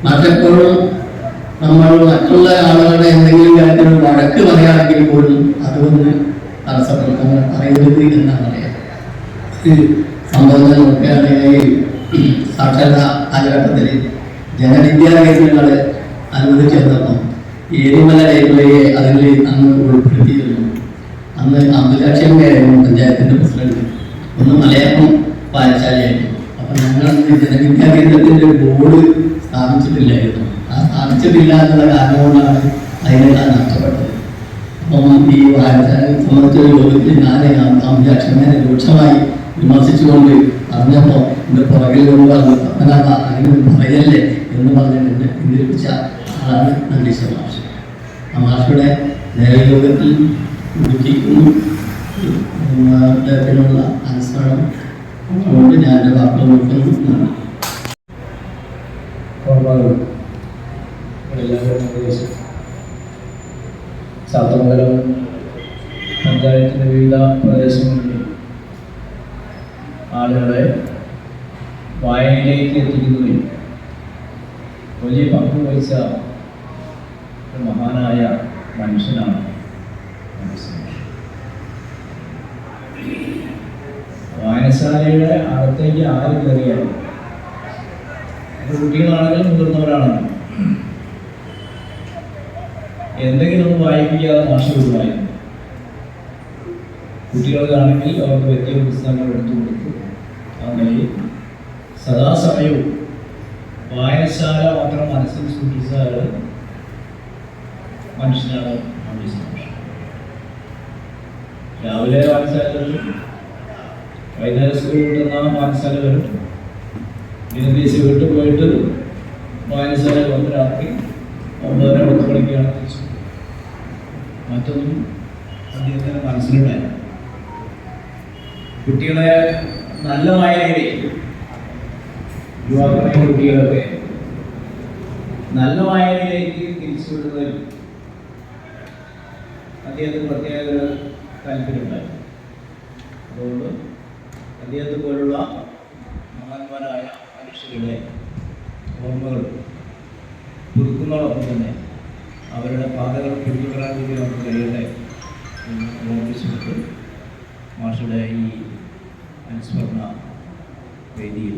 മാഷെപ്പോഴും നമ്മൾ മറ്റുള്ള ആളുകളുടെ എന്തെങ്കിലും കാര്യത്തിൽ വഴക്ക് പറയുകയാണെങ്കിൽ പോലും അതുകൊണ്ട് തടസ്സപ്പെടുത്താൻ അറിയരുത് എന്നാണ് പറയാം. സംഭവങ്ങൾ നോക്കുകയാണെങ്കിൽ സാക്ഷരതാ കാലഘട്ടത്തിൽ ജനവിദ്യാലയങ്ങൾ അനുവദിച്ചു തന്നപ്പം ഏരിമല ലൈബ്രറിയെ അതിൽ അന്ന് ഉൾപ്പെടുത്തിയിരുന്നു. അന്ന് അഭിലാക്ഷമ്മയായിരുന്നു പഞ്ചായത്തിൻ്റെ പ്രസിഡന്റ്, ഒന്ന് മലയാളം വായനശാലയായിരുന്നു. അപ്പം ഞങ്ങൾ ജനവിദ്യാ കേന്ദ്രത്തിൻ്റെ ഒരു ബോർഡ് സ്ഥാപിച്ചിട്ടില്ലായിരുന്നു. ആ സ്ഥാപിച്ചിട്ടില്ല എന്നുള്ള കാരണം കൊണ്ടാണ് അതിനെല്ലാം നഷ്ടപ്പെട്ടത്. അപ്പം ഈ വായനശാല സംബന്ധിച്ചൊരു യോഗത്തിൽ ഞാൻ അഭിലാക്ഷമ്മയെ രൂക്ഷമായി വിമർശിച്ചുകൊണ്ട് പറഞ്ഞപ്പോൾ എൻ്റെ പുറകിൽ കൊണ്ട് പത്മനാഭ അങ്ങനെ പറയല്ലേ എന്ന് പറഞ്ഞിട്ടുണ്ട്. പിന്തിരിപ്പിച്ച ആളാണ് നമ്പീശ മാഷ്. ആ മാഷയുടെ നേരയോഗത്തിൽ ഉടുക്കിക്കുന്നു അദ്ദേഹത്തിനുള്ള അനുസ്മരണം കൊണ്ട് ഞാൻ എൻ്റെ വാക്കുകൾ നോക്കുന്നു. ചാത്തമംഗലം പഞ്ചായത്തിൻ്റെ വിവിധ പ്രദേശങ്ങളിൽ ആളുകളെ വായനയിലേക്ക് എത്തിക്കുന്നതിൽ വലിയ പങ്ക് വഹിച്ച ഒരു മഹാനായ മനുഷ്യനാണ്. വായനശാലയുടെ അകത്തേക്ക് ആര് കയറിയാലും കുട്ടികളാണെങ്കിലും മുതിർന്നവരാണെങ്കിലും എന്തെങ്കിലും ഒന്ന് വായിപ്പിക്കാതെ മാഷ് വിടുമായിരുന്നു. കുട്ടികൾക്കാണെങ്കിൽ അവർക്ക് വ്യക്തിഗത പുസ്തകങ്ങൾ എടുത്തു കൊടുത്തു. അങ്ങനെ സദാസമയവും വായനശാല മാത്രം മനസ്സിൽ സൂക്ഷിച്ച മനുഷ്യനാണ് നമ്പീശ മാഷ്. രാവിലെ വായനശാല വരും, വൈകുന്നേരം സ്കൂളിൽ കിട്ടുന്ന വായനശാല വരും, ദിനദേശി വീട്ടിൽ പോയിട്ട് വായനശാല വന്ന് രാത്രി 9:30 മണിക്കാണ് തിരിച്ചു. മറ്റൊന്നും അദ്ദേഹത്തിൻ്റെ മനസ്സിലുണ്ടായി. കുട്ടികളെ നല്ല വായനയിലേക്ക്, യുവാക്കളെയും കുട്ടികളൊക്കെ നല്ല വായനയിലേക്ക് തിരിച്ചുവിടുന്നതിൽ അദ്ദേഹത്തിന് പ്രത്യേക ഒരു താല്പര്യമുണ്ടായിരുന്നു. അതുകൊണ്ട് അദ്ദേഹത്തെ പോലുള്ള മഹാന്മാരായ മനുഷ്യരുടെ ഓർമ്മകൾ പുതുക്കുന്നതോടൊപ്പം തന്നെ അവരുടെ പാതകൾ പിന്തുടരാൻ കൂടി നമുക്ക് കഴിയട്ടെ എന്ന് ഓർമ്മിച്ചുകൊണ്ട് മാഷയുടെ ഈ അനുസ്മരണ വേദിയിൽ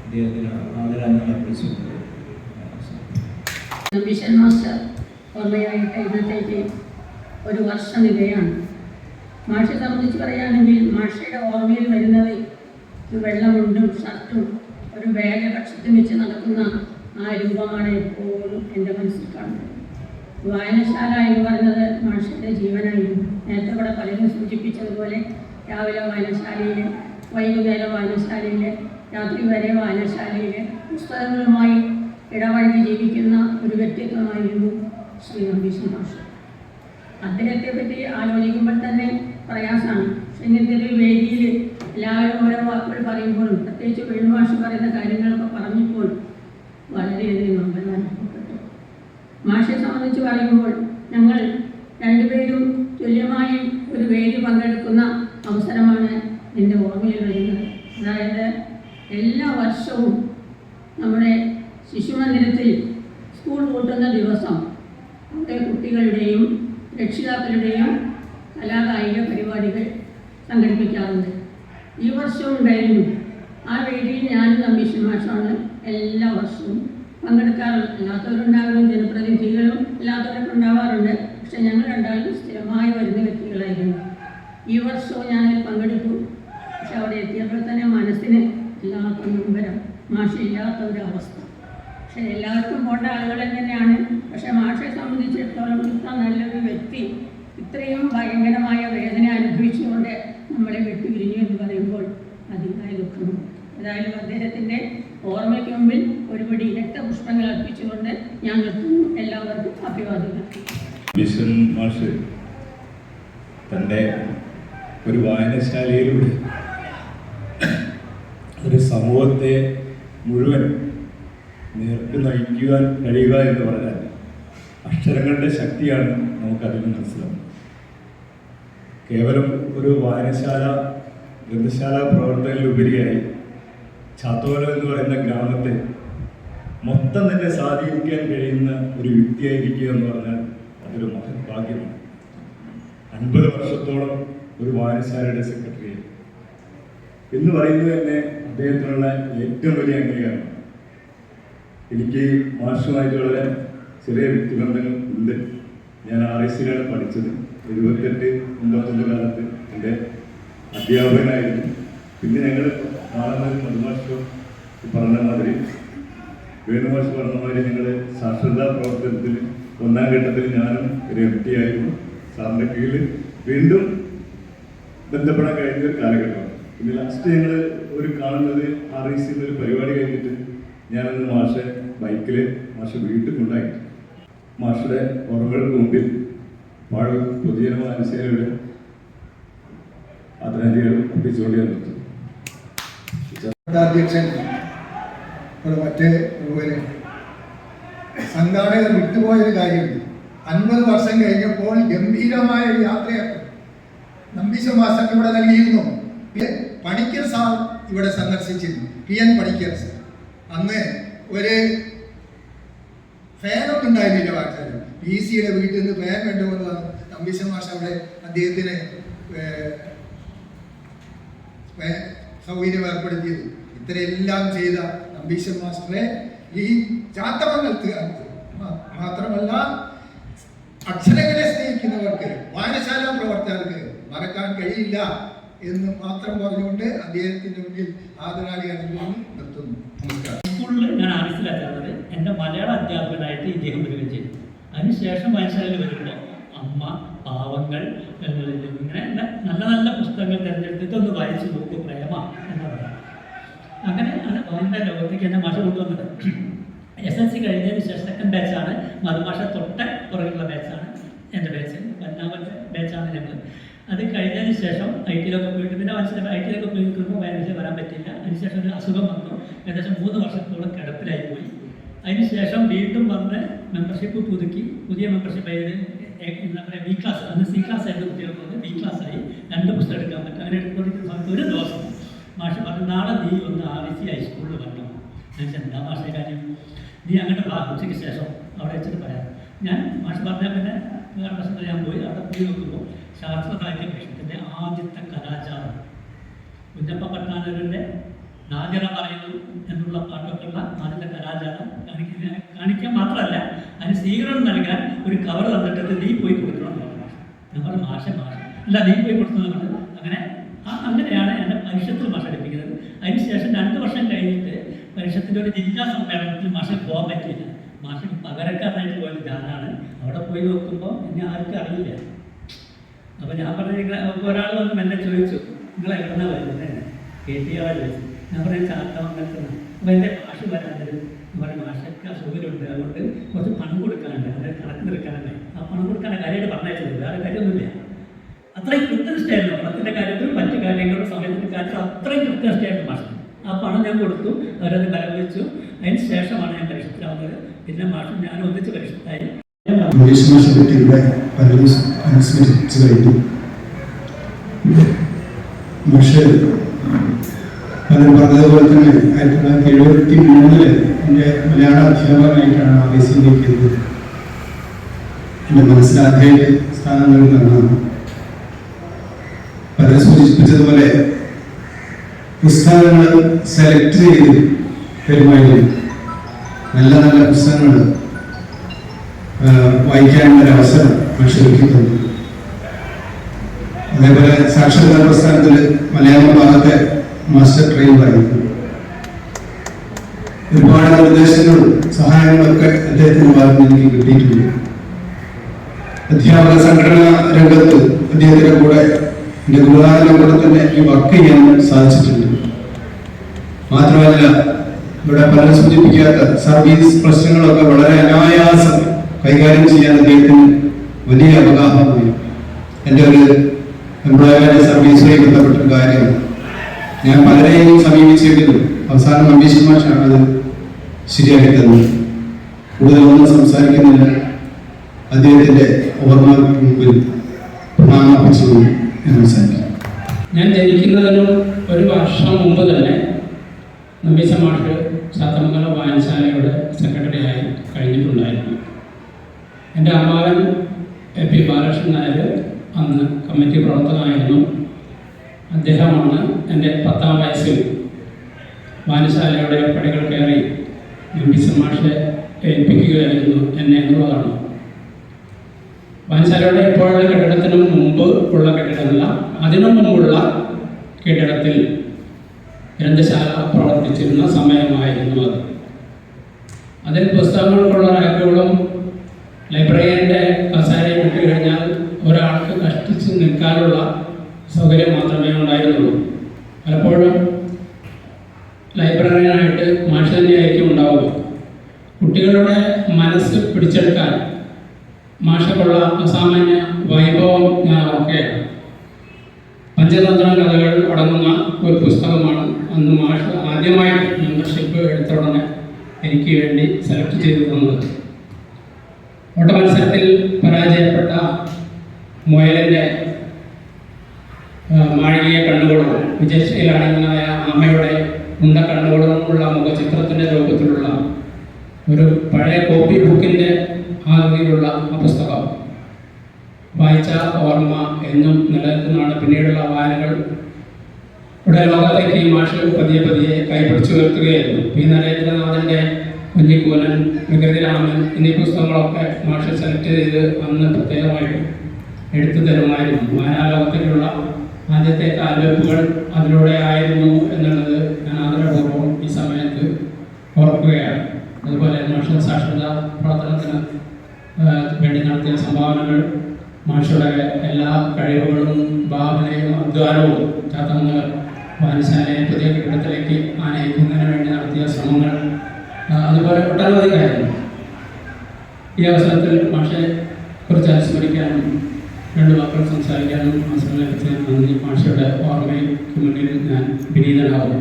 അദ്ദേഹത്തിന് ആദരാഞ്ജലികൾ അർപ്പിച്ചുകൊണ്ട് നമ്പീശൻ മാസ്റ്റർ ഓർമ്മയായിട്ട് ഇന്നത്തേക്ക് ഒരു വർഷനിലയാണ്. മാഷയെ സംബന്ധിച്ച് പറയുകയാണെങ്കിൽ മാഷയുടെ ഓർമ്മയിൽ വരുന്നത് ഒരു വെള്ളമുണ്ടും ഷർട്ടും ഒരു ബാഗ് കക്ഷത്തിൽ വെച്ച് നടക്കുന്ന ആ രൂപമാണ് എപ്പോഴും എൻ്റെ മനസ്സിൽ കാണുന്നത്. വായനശാല എന്ന് പറയുന്നത് മാഷയുടെ ജീവനായിരുന്നു. നേരത്തെ ഇവിടെ പലരും സൂചിപ്പിച്ചതുപോലെ രാവിലെ വായനശാലയിൽ, വൈകുന്നേരം വായനശാലയിൽ, രാത്രി വരെ വായനശാലയിൽ പുസ്തകങ്ങളുമായി ഇടപഴകി ജീവിക്കുന്ന ഒരു വ്യക്തിത്വമായിരുന്നു ശ്രീ നമ്പീശ മാഷ്. അദ്ദേഹത്തെ പറ്റി ആലോചിക്കുമ്പോൾ തന്നെ പ്രയാസമാണ്. പക്ഷേ ഇങ്ങനത്തെ ഒരു വേദിയിൽ എല്ലാവരും ഓരോ വാക്കുകൾ പറയുമ്പോഴും പ്രത്യേകിച്ച് വേണുമാഷ് പറയുന്ന കാര്യങ്ങളൊക്കെ പറഞ്ഞപ്പോൾ വളരെയധികം അഭിമാനപ്പെട്ടു. മാഷെ സംബന്ധിച്ച് പറയുമ്പോൾ ഞങ്ങൾ രണ്ടുപേരും തുല്യമായി ഒരു വേദി പങ്കെടുക്കുന്ന അവസരമാണ് എൻ്റെ ഓർമ്മയിൽ വരുന്നത്. അതായത് എല്ലാ വർഷവും നമ്മുടെ ശിശുമന്ദിരത്തിൽ സ്കൂൾ പൂട്ടുന്ന ദിവസം അവിടെ കുട്ടികളുടെയും രക്ഷിതാക്കളുടെയും കലാകായിക പരിപാടികൾ സംഘടിപ്പിക്കാറുണ്ട്. ഈ വർഷവും ഉണ്ടായിരുന്നു. ആ വേദിയിൽ ഞാനും നമ്പീശൻ മാഷാണ് എല്ലാ വർഷവും പങ്കെടുക്കാറുണ്ട്. അല്ലാത്തവരുണ്ടാകും, ജനപ്രതിനിധികളും അല്ലാത്തവരൊക്കെ ഉണ്ടാവാറുണ്ട്. പക്ഷെ ഞങ്ങൾ രണ്ടാളും സ്ഥിരമായി വരുന്ന വ്യക്തികളായിരുന്നു. ഈ വർഷവും ഞാനതിൽ പങ്കെടുത്തു. പക്ഷെ അവിടെ എത്തിയപ്പോൾ തന്നെ മനസ്സിന് ഇല്ലാത്ത നൊമ്പരം, മാഷില്ലാത്ത ഒരവസ്ഥ. പക്ഷെ എല്ലാവർക്കും പോണ്ട ആളുകൾ തന്നെയാണ്. പക്ഷെ മാഷയെ സംബന്ധിച്ചിടത്തോളം ഇത്ര നല്ലൊരു വ്യക്തി ഇത്രയും ഭയങ്കരമായ വേദന അനുഭവിച്ചുകൊണ്ട് നമ്മളെ വിട്ടുപിരിഞ്ഞു എന്ന് പറയുമ്പോൾ അതിയായ ദുഃഖമുണ്ട്. ഏതായാലും അദ്ദേഹത്തിൻ്റെ ഓർമ്മയ്ക്ക് മുമ്പിൽ ഒരുപടി രക്തപുഷ്പങ്ങൾ അർപ്പിച്ചുകൊണ്ട് ഞാൻ നിർത്തുന്നു. എല്ലാവർക്കും അഭിവാദ്യങ്ങൾ. നമ്പീശൻ മാഷ് തൻ്റെ ഒരു വായനശാലയിലൂടെ ഒരു സമൂഹത്തെ മുഴുവൻ നേർക്ക് നയിക്കുവാൻ കഴിയുക എന്ന് പറഞ്ഞാൽ അക്ഷരങ്ങളുടെ ശക്തിയാണ് നമുക്കതിൽ മനസ്സിലാവുന്നത്. കേവലം ഒരു വായനശാല, ഗ്രന്ഥശാല പ്രവർത്തനത്തിലുപരിയായി ചാത്തോല എന്ന് പറയുന്ന ഗ്രാമത്തെ മൊത്തം തന്നെ സ്വാധീനിക്കാൻ കഴിയുന്ന ഒരു വ്യക്തിയായിരിക്കുക എന്ന് പറഞ്ഞാൽ അതൊരു മഹത്ഭാഗ്യമാണ്. 50 വർഷത്തോളം ഒരു വായനശാലയുടെ സെക്രട്ടറി എന്ന് പറയുന്നത് തന്നെ അദ്ദേഹത്തിനുള്ള ഏറ്റവും വലിയ അംഗീകാരമാണ്. എനിക്ക് മാഷുമായിട്ട് വളരെ ചെറിയ വ്യക്തിബന്ധങ്ങൾ ഉണ്ട്. ഞാൻ RICയിലാണ് പഠിച്ചത്. 78-89 കാലത്ത് എൻ്റെ അധ്യാപകനായിരുന്നു. പിന്നെ ഞങ്ങൾ കാണുന്നത് മധുമാഷ് പറഞ്ഞ മാതിരി, വേണുമാഷ് പറഞ്ഞ മാതിരി ഞങ്ങൾ സാക്ഷരതാ പ്രവർത്തനത്തിൽ 1ാം ഘട്ടത്തിൽ ഞാനും ഒരു MT ആയിരുന്നു. സാറിൻ്റെ കീഴിൽ വീണ്ടും ബന്ധപ്പെടാൻ കഴിഞ്ഞ ഒരു കാലഘട്ടമാണ്. പിന്നെ ലാസ്റ്റ് ഞങ്ങൾ ഒരു കാണുന്നത് RICയിൽ ഒരു പരിപാടി കഴിഞ്ഞിട്ട് ഞാനന്ന് മാഷെ ബൈക്കിൽ മാഷ് വീട്ടിൽ കൊണ്ടാക്കി. മാഷയുടെ ഓർമ്മകൾക്ക് മുമ്പിൽ പൊതുജന വായനശാലയുടെ ആദരാഞ്ജലികൾ അർപ്പിച്ചുകൊണ്ട് ഞാൻ നിർത്തുന്നു. അധ്യക്ഷൻ മറ്റേ സംഘാടകർ വിട്ടുപോയൊരു കാര്യമുണ്ട്. 50 വർഷം കഴിഞ്ഞപ്പോൾ ഗംഭീരമായ ഒരു യാത്രയാണ് നമ്പീശ മാസ്റ്റർ ഇവിടെ നൽകിയിരുന്നു. പണിക്കർ സാർ ഇവിടെ സന്ദർശിച്ചിരുന്നു. PN Panicker sir. അന്ന് ഒരു ഫാനൊന്നും ഉണ്ടായിരുന്നില്ല. വാർത്തയിൽ PC-യുടെ വീട്ടിൽ നിന്ന് ഫാൻ കണ്ടുകൊണ്ടാണ് നമ്പീശ മാഷ് അവിടെ അദ്ദേഹത്തിന് സൗകര്യം ഏർപ്പെടുത്തിയത്. ഇത്രയെല്ലാം ചെയ്ത നമ്പീശ മാസ്റ്ററെ ഈ ചാത്തമംഗലത്ത് മാത്രമല്ല അക്ഷരങ്ങളെ സ്നേഹിക്കുന്നവർക്ക്, വായനശാല പ്രവർത്തകർക്ക് മറക്കാൻ കഴിയില്ല എന്ന് മാത്രം പറഞ്ഞുകൊണ്ട് അദ്ദേഹത്തിന്റെ മുന്നിൽ ആദരാഞ്ജലികൾ നിർത്തുന്നു. നമസ്കാരം. സ്കൂളിൽ ഞാൻ മനസ്സിലാക്കുന്നത് എൻ്റെ മലയാള അധ്യാപകനായിട്ട് ഇദ്ദേഹം വരികയും ചെയ്തു. അതിനുശേഷം വായനശാലയിൽ വരുമ്പോൾ അമ്മ, പാവങ്ങൾ, ഇങ്ങനെ നല്ല നല്ല പുസ്തകങ്ങൾ തിരഞ്ഞെടുത്തിട്ട് ഒന്ന് വായിച്ചു നോക്കൂ പ്രേമ എന്ന് പറയാം. അങ്ങനെ വായന ലോകത്തേക്ക് എന്നെ മാഷ കൊണ്ടുവന്നത്. SLC കഴിഞ്ഞതിന് ശേഷം 2nd ബാച്ചാണ് മധുമാഷ തൊട്ട പുറകുള്ള ബാച്ചാണ് എൻ്റെ ബാച്ച്. 1ാമത്തെ ബാച്ചാണ് ഞങ്ങൾ. അത് കഴിഞ്ഞതിന് ശേഷം IT-ലൊക്കെ പോയിട്ട് പിന്നെ മനസ്സിലായി IT-ലൊക്കെ പോയി നിൽക്കുമ്പോൾ വായനശാല വരാൻ പറ്റില്ല. അതിനുശേഷം ഒരു അസുഖം വന്നു. ഏകദേശം 3 വർഷത്തോളം കിടപ്പിലായി പോയി. അതിനുശേഷം വീണ്ടും വന്ന് മെമ്പർഷിപ്പ് പുതുക്കി പുതിയ മെമ്പർഷിപ്പ് ആയത് എന്താ പറയുക B ക്ലാസ്. അന്ന് C ക്ലാസ് ആയിരുന്നു കുട്ടികൾക്ക്. B ക്ലാസ്സായി 2 പുസ്തകം എടുക്കാൻ പറ്റും. അങ്ങനെ എടുത്തുകൊണ്ടിരിക്കുന്ന സമയത്ത് ഒരു ദിവസം മാഷ് പറഞ്ഞു, നാളെ നീ ഒന്ന് RIC ഹൈസ്കൂളിൽ വരണം. ഞാൻ എന്താ മാഷേ കാര്യം? നീ അങ്ങോട്ട് ഉച്ചയ്ക്ക് ശേഷം അവിടെ വെച്ചിട്ട് പറയാം. ഞാൻ മാഷ് പറഞ്ഞാൽ പിന്നെ വേറെ പ്രശ്നത്തിൽ ഞാൻ പോയി. അവിടെ പോയി നോക്കുമ്പോൾ ശാസ്ത്ര സാഹിത്യ പരിഷത്തിൻ്റെ ആദ്യത്തെ കലാചാരം കുഞ്ഞപ്പ പട്ടാനൂരിൻ്റെ നാഗര പറയുന്നു എന്നുള്ള പാട്ടൊക്കെ ഉള്ള ആദ്യത്തെ കലാചാരം കാണിക്കാൻ മാത്രമല്ല അതിന് സ്വീകരണം നൽകാൻ ഒരു കവർ തന്നിട്ട് നീ പോയി കൊടുക്കണം. നമ്മൾ മാഷ അല്ല നീ പോയി കൊടുക്കുന്നത്. അങ്ങനെ അങ്ങനെയാണ് എൻ്റെ പരിഷത്തിൽ മാഷ എടുപ്പിക്കുന്നത്. അതിനുശേഷം 2 വർഷം കഴിഞ്ഞിട്ട് പരിഷത്തിൻ്റെ ഒരു ജില്ലാ സമ്മേളനത്തിൽ മാഷ പോകാൻ പറ്റിയില്ല. മാഷക്ക് പകരക്കാരനായിട്ട് പോയത് ഞാനാണ്. അവിടെ പോയി നോക്കുമ്പോൾ എന്നെ ആർക്കും അറിയില്ല. അപ്പോൾ ഞാൻ പറഞ്ഞ ഒരാൾ വന്ന് എന്നെ ചോദിച്ചു, നിങ്ങൾ എവിടെന്നാണ് വരുന്നത്? KTR ചോദിച്ചു. ഞാൻ പറഞ്ഞ ചാത്തമംഗലത്ത്. അപ്പോൾ എൻ്റെ മാഷ് വരാനൊരു നമ്മുടെ മാഷക്ക് അസുഖമുണ്ട്, അതുകൊണ്ട് കുറച്ച് പണം കൊടുക്കാനുണ്ട്, അതായത് കണക്ക് നിൽക്കാനുണ്ട്. ആ പണം കൊടുക്കാനുള്ള കാര്യമായിട്ട് പറഞ്ഞയച്ചത്, വേറെ കാര്യമൊന്നുമില്ല. അത്രയും കൃത്യനിഷ്ഠയായിരുന്നു പണത്തിൻ്റെ കാര്യത്തിലും മറ്റു കാര്യങ്ങളും സമയത്തിൻ്റെ കാര്യത്തിലും അത്രയും കൃത്യനിഷ്ഠയായിരുന്നു മാഷ്. ആ പണം ഞാൻ കൊടുത്തു, അവരത് ബലവഹിച്ചു. അതിന് ശേഷമാണ് ഞാൻ പരിഷത്തിലാവുന്നത്. പിന്നെ മാഷും ഞാനും ഒന്നിച്ച് പരിഷത്തായി. പലരും അനുസ്മരിച്ചു കഴിഞ്ഞു. പക്ഷേ പലരും പറഞ്ഞതുപോലെ തന്നെ 1973 എൻ്റെ മലയാള അധ്യാപകനായിട്ടാണ് RICയിലേക്ക് എത്തിയത്. എൻ്റെ മനസ്സിലാദ്യമായിട്ട് സ്ഥാനങ്ങളിൽ നിന്നാണ്. പലരും സൂചിപ്പിച്ചതുപോലെ പുസ്തകങ്ങൾ സെലക്ട് ചെയ്ത് തരുമായിരുന്നു. നല്ല നല്ല പുസ്തകങ്ങൾ വായിക്കാനുള്ള അവസരം മനുഷ്യർക്ക് തന്നു. അതേപോലെ സാക്ഷരതാ പ്രസ്ഥാനത്തിൽ മലയാള ഭാഗത്തെ മാസ്റ്റർ ട്രെയിനറായിരുന്നു. ഒരുപാട് നിർദ്ദേശങ്ങളും സഹായങ്ങളൊക്കെ അദ്ദേഹത്തിന് ഭാഗത്ത് എനിക്ക് കിട്ടിയിട്ടുണ്ട്. അധ്യാപക സംഘടനാ രംഗത്ത് അദ്ദേഹത്തിന്റെ കൂടെ എൻ്റെ ഗുരുനാഥന്റെ കൂടെ തന്നെ എനിക്ക് വർക്ക് ചെയ്യാൻ സാധിച്ചിട്ടുണ്ട്. മാത്രമല്ല ഇവിടെ പലരും സൂചിപ്പിക്കാത്ത സർവീസ് പ്രശ്നങ്ങളൊക്കെ വളരെ അനായാസം കൈകാര്യം ചെയ്യാൻ അദ്ദേഹത്തിന് വലിയ അവഗാഹമായി. എൻ്റെ ഒരു എംപ്ലോയ്മെന്റ് സർവീസുമായി ബന്ധപ്പെട്ട കാര്യമാണ്. ഞാൻ പലരെയും സമീപിച്ചെങ്കിലും അവസാനം നമ്പീശ മാഷാണ് അത് ശരിയാക്കി തന്നത്. കൂടുതലൊന്നും സംസാരിക്കുന്നില്ല. അദ്ദേഹത്തിന്റെ ഓർമ്മകൾക്ക് മുമ്പിൽ പ്രണാമർപ്പിച്ചുകൊണ്ട് ഞാൻ സംസാരിക്കാം. ഞാൻ ജനിക്കുന്നതിനും 1 വർഷം മുമ്പ് തന്നെ നമ്പീശ മാഷ് ചാത്തമംഗലം വായനശാലയുടെ സെക്രട്ടറിയായി കഴിഞ്ഞിട്ടുണ്ടായിരുന്നു. എൻ്റെ അമ്മാവൻ AP ബാലകൃഷ്ണൻ നായർ അന്ന് കമ്മിറ്റി പ്രവർത്തകനായിരുന്നു. അദ്ദേഹമാണ് എൻ്റെ 10ാം വയസ്സിൽ വായനശാലയുടെ പടികൾ കയറി നമ്പീശൻ മാഷെ ഏൽപ്പിക്കുകയായിരുന്നു എന്നെ എന്നുള്ളതാണ്. വായനശാലയുടെ ഇപ്പോഴുള്ള കെട്ടിടത്തിന് മുമ്പ് ഉള്ള കെട്ടിടമല്ല, അതിനു മുമ്പുള്ള കെട്ടിടത്തിൽ ഗ്രന്ഥശാല പ്രവർത്തിച്ചിരുന്ന സമയമായിരുന്നു അത്. അതിൽ പുസ്തകങ്ങൾക്കുള്ള റാക്കുകളും ലൈബ്രറിയൻ്റെ കസേരയും ഇട്ട് കഴിഞ്ഞാൽ ഒരാൾക്ക് കഷ്ടിച്ച് നിൽക്കാനുള്ള സൗകര്യം മാത്രമേ ഉണ്ടായിരുന്നുള്ളൂ. പലപ്പോഴും ലൈബ്രറിയനായിട്ട് മാഷ് തന്നെയായിരിക്കും ഉണ്ടാവുക. കുട്ടികളുടെ മനസ്സ് പിടിച്ചെടുക്കാൻ മാഷക്കുള്ള അസാമാന്യ വൈഭവം ഞാൻ ഓർക്കുകയാണ്. പഞ്ചതന്ത്ര കഥകൾ അടങ്ങുന്ന ഒരു പുസ്തകമാണ് അന്ന് മാഷ് ആദ്യമായിട്ട് മെമ്പർഷിപ്പ് എടുത്ത ഉടനെ എനിക്ക് വേണ്ടി സെലക്ട് ചെയ്തു തന്നത്. ഓട്ട മത്സരത്തിൽ പരാജയപ്പെട്ട മുയലിൻ്റെ മാഴികയെ കണ്ണുകളും വിജയശീലാണെന്നായ അമ്മയുടെ ഉണ്ട കണ്ണുകളുമുള്ള മുഖചിത്രത്തിൻ്റെ രൂപത്തിലുള്ള ഒരു പഴയ കോപ്പി ബുക്കിൻ്റെ ആകൃതിയിലുള്ള ആ പുസ്തകം വായിച്ച ഓർമ്മ എന്നും നിലനിൽക്കുന്നതാണ്. പിന്നീടുള്ള വായനകൾ ഇവിടെ ലോകത്തേക്ക് ഈ മാഷ് പതിയെ പതിയെ കൈപിടിച്ചു ഉയർത്തുകയായിരുന്നു. പി നരേന്ദ്രനാഥിൻ്റെ കുഞ്ഞിക്കൂനൻ, വികൃതിരാമൻ എന്നീ പുസ്തകങ്ങളൊക്കെ മാഷ് സെലക്ട് ചെയ്ത് അന്ന് പ്രത്യേകമായിട്ട് എടുത്തു തരുമായിരുന്നു. വായനാലോകത്തേക്കുള്ള ആദ്യത്തെ കാൽവെപ്പുകൾ അതിലൂടെ ആയിരുന്നു എന്നുള്ളത് ഞാൻ ആദരപൂർവ്വം ഈ സമയത്ത് ഓർക്കുകയാണ്. അതുപോലെ മാഷ് സാക്ഷരതാ പ്രവർത്തനത്തിന് വേണ്ടി നടത്തിയ സംഭാവനകൾ, മാഷയുടെ എല്ലാ കഴിവുകളും ഭാവനയും അധ്വാനവും, ചാത്തങ്ങൾ വായനശാലയെ പുതിയ കെട്ടിടത്തിലേക്ക് ആനയിക്കുന്നതിന് വേണ്ടി നടത്തിയ ശ്രമങ്ങൾ, അതുപോലെ ഒട്ടനവധി കാര്യങ്ങൾ. ഈ അവസരത്തിൽ മാഷയെ കുറിച്ച് അനുസ്മരിക്കാനും രണ്ട് വാക്കുകൾ സംസാരിക്കാനും അവസരം ലഭിച്ച നന്ദി. മാഷയുടെ ഓർമ്മയ്ക്ക് മുന്നിൽ ഞാൻ വിനീതനാകുന്നു.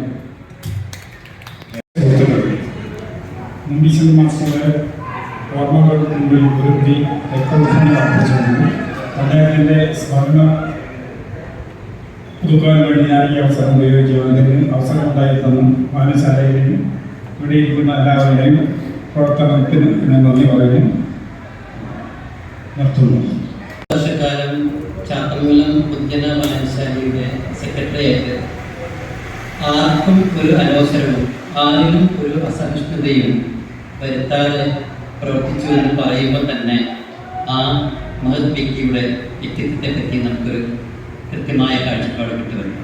നമ്പീശൻ മാസ്റ്ററുടെ ഓർമ്മകൾക്ക് മുമ്പിൽ ഒരുക്കി രക്തദാനം അർപ്പിച്ചുകൊണ്ട് അദ്ദേഹത്തിൻ്റെ സ്മരണ പുതുക്കാൻ വേണ്ടി ഞാൻ ഈ അവസരം ഉപയോഗിക്കുന്നതിന് അവസരം ഉണ്ടായിരുന്ന വായനശാലയിലെയും ഇവിടെ ഇരിക്കുന്ന എല്ലാവരുടെയും പ്രവർത്തനത്തിന് ഞാൻ നന്ദി പറയുന്നു. നിർത്തുന്നു. വർഷക്കാലം ചാത്തമംഗലം പൊതുജന വായനശാലയുടെ സെക്രട്ടറിയായിട്ട് ആർക്കും ഒരു അനവസരവും ആരിലും ഒരു അസഹിഷ്ണുതയും വരുത്താതെ പ്രവർത്തിച്ചു എന്ന് പറയുമ്പോൾ തന്നെ ആ മഹത് വ്യക്തിയുടെ വ്യക്തിത്വത്തെ പറ്റി നമുക്കൊരു കൃത്യമായ കാഴ്ചപ്പാട് കിട്ടുന്നുണ്ട്.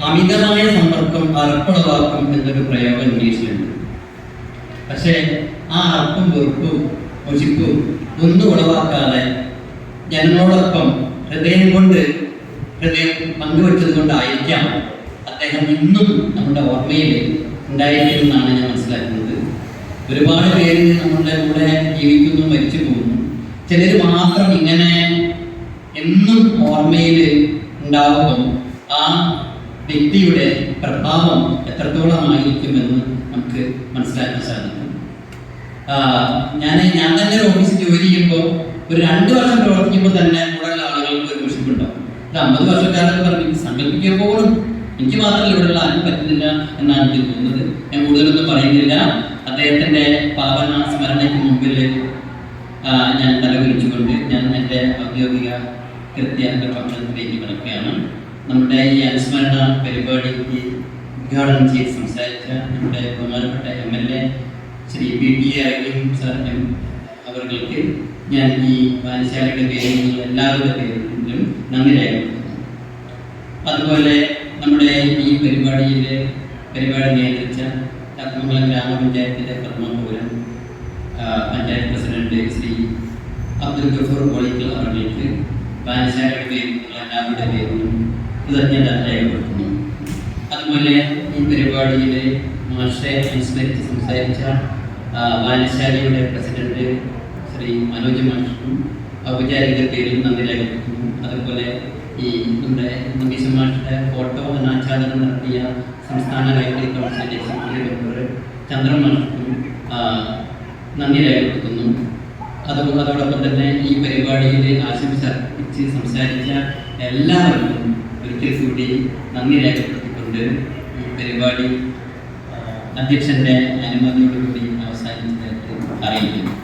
അമിതമായ സമ്പർക്കം അറപ്പുളവാക്കും എന്നൊരു പ്രയോഗം ഇംഗ്ലീഷിലുണ്ട്. പക്ഷേ ആ അറപ്പും വെറുപ്പും മുഷിപ്പും ഒന്നും ഉളവാക്കാതെ ജനങ്ങളോടൊപ്പം ഹൃദയം പങ്കുവെച്ചത് കൊണ്ടായിരിക്കാം അദ്ദേഹം ഇന്നും നമ്മുടെ ഓർമ്മയിൽ ഉണ്ടായിരിക്കുമെന്നാണ് ഞാൻ മനസ്സിലാക്കുന്നത്. ഒരുപാട് പേര് നമ്മളുടെ കൂടെ ജീവിക്കുന്നു, മരിച്ചു പോകുന്നു. ചിലർ മാത്രം ഇങ്ങനെ എന്നും ഓർമ്മയിൽ ഉണ്ടാവുമ്പം ആ വ്യക്തിയുടെ പ്രഭാവം എത്രത്തോളമായിരിക്കുമെന്ന് നമുക്ക് മനസ്സിലാക്കാൻ സാധിക്കും. ഞാൻ തന്നെ ഒരു ഓഫീസിൽ ജോലി ചെയ്യുമ്പോൾ ഒരു 2 വർഷം പ്രവർത്തിക്കുമ്പോൾ തന്നെ കൂടുതൽ ആളുകൾക്ക് ഒരു മുഷിപ്പുണ്ടാവും. 50 വർഷക്കാരൊക്കെ പറഞ്ഞ് സങ്കല്പിക്കുമ്പോഴും എനിക്ക് മാത്രമല്ല ഇവിടെയുള്ള ആരും പറ്റുന്നില്ല എന്നാണ് എനിക്ക് തോന്നുന്നത്. ഞാൻ കൂടുതലൊന്നും പറയുന്നില്ല. അദ്ദേഹത്തിൻ്റെ പാവന സ്മരണയ്ക്ക് മുമ്പിൽ ഞാൻ തലകുലിച്ചുകൊണ്ട് ഞാൻ എൻ്റെ ഔദ്യോഗിക കൃത്യഭക്ഷണത്തിലേക്ക് കിടക്കുകയാണ്. നമ്മുടെ ഈ അനുസ്മരണ പരിപാടിക്ക് ഉദ്ഘാടനം ചെയ്ത് സംസാരിച്ച നമ്മുടെ ബഹുമാനപ്പെട്ട MLA Shri BT Aravind sir അവർക്ക് ഞാൻ ഈ വായനശാലയുടെ പേരിൽ എല്ലാവരുടെ പേരിലും നന്ദി രേഖപ്പെടുത്തുന്നു. അതുപോലെ നമ്മുടെ ഈ പരിപാടി നിയന്ത്രിച്ച ചാത്തമംഗലം ഗ്രാമപഞ്ചായത്തിലെ പ്രഥമപൗരൻ പഞ്ചായത്ത് പ്രസിഡന്റ് ശ്രീ അബ്ദുൽ ഗഫൂർ കോളിക്കൽ അവർക്ക് വായനശാലയുടെ പേരിൽ എല്ലാവരുടെ പേരിലും കൃതജ്ഞത രേഖപ്പെടുത്തുന്നു. അതുപോലെ ഈ പരിപാടിയിലെ മാഷെ അനുസ്മരിച്ച് സംസാരിച്ച വായനശാലയുടെ പ്രസിഡന്റ് ശ്രീ മനോജ് മാഷും ഔപചാരിക പേരിൽ നന്ദി രേഖപ്പെടുത്തുന്നു. അതുപോലെ ഈ നമ്മുടെ നമ്പീശൻ മാഷിൻ്റെ ഫോട്ടോ അനാച്ഛാദനം നടത്തിയ സംസ്ഥാന ലൈബ്രറി കൗൺസിലിൻ്റെ എക്സിക്യൂട്ടീവ് മെമ്പർ ചന്ദ്രൻ മാഷും നന്ദി രേഖപ്പെടുത്തുന്നു. അതോടൊപ്പം തന്നെ ഈ പരിപാടിയിൽ ആശംസ അർപ്പിച്ച് സംസാരിച്ച എല്ലാവർക്കും ഒരിക്കൽ കൂടി നന്ദി രേഖപ്പെടുത്തിക്കൊണ്ട് ഈ പരിപാടി അധ്യക്ഷൻ്റെ അനുമതിയോടുകൂടി അവസാനിച്ചതായിട്ട് അറിയിക്കുന്നു.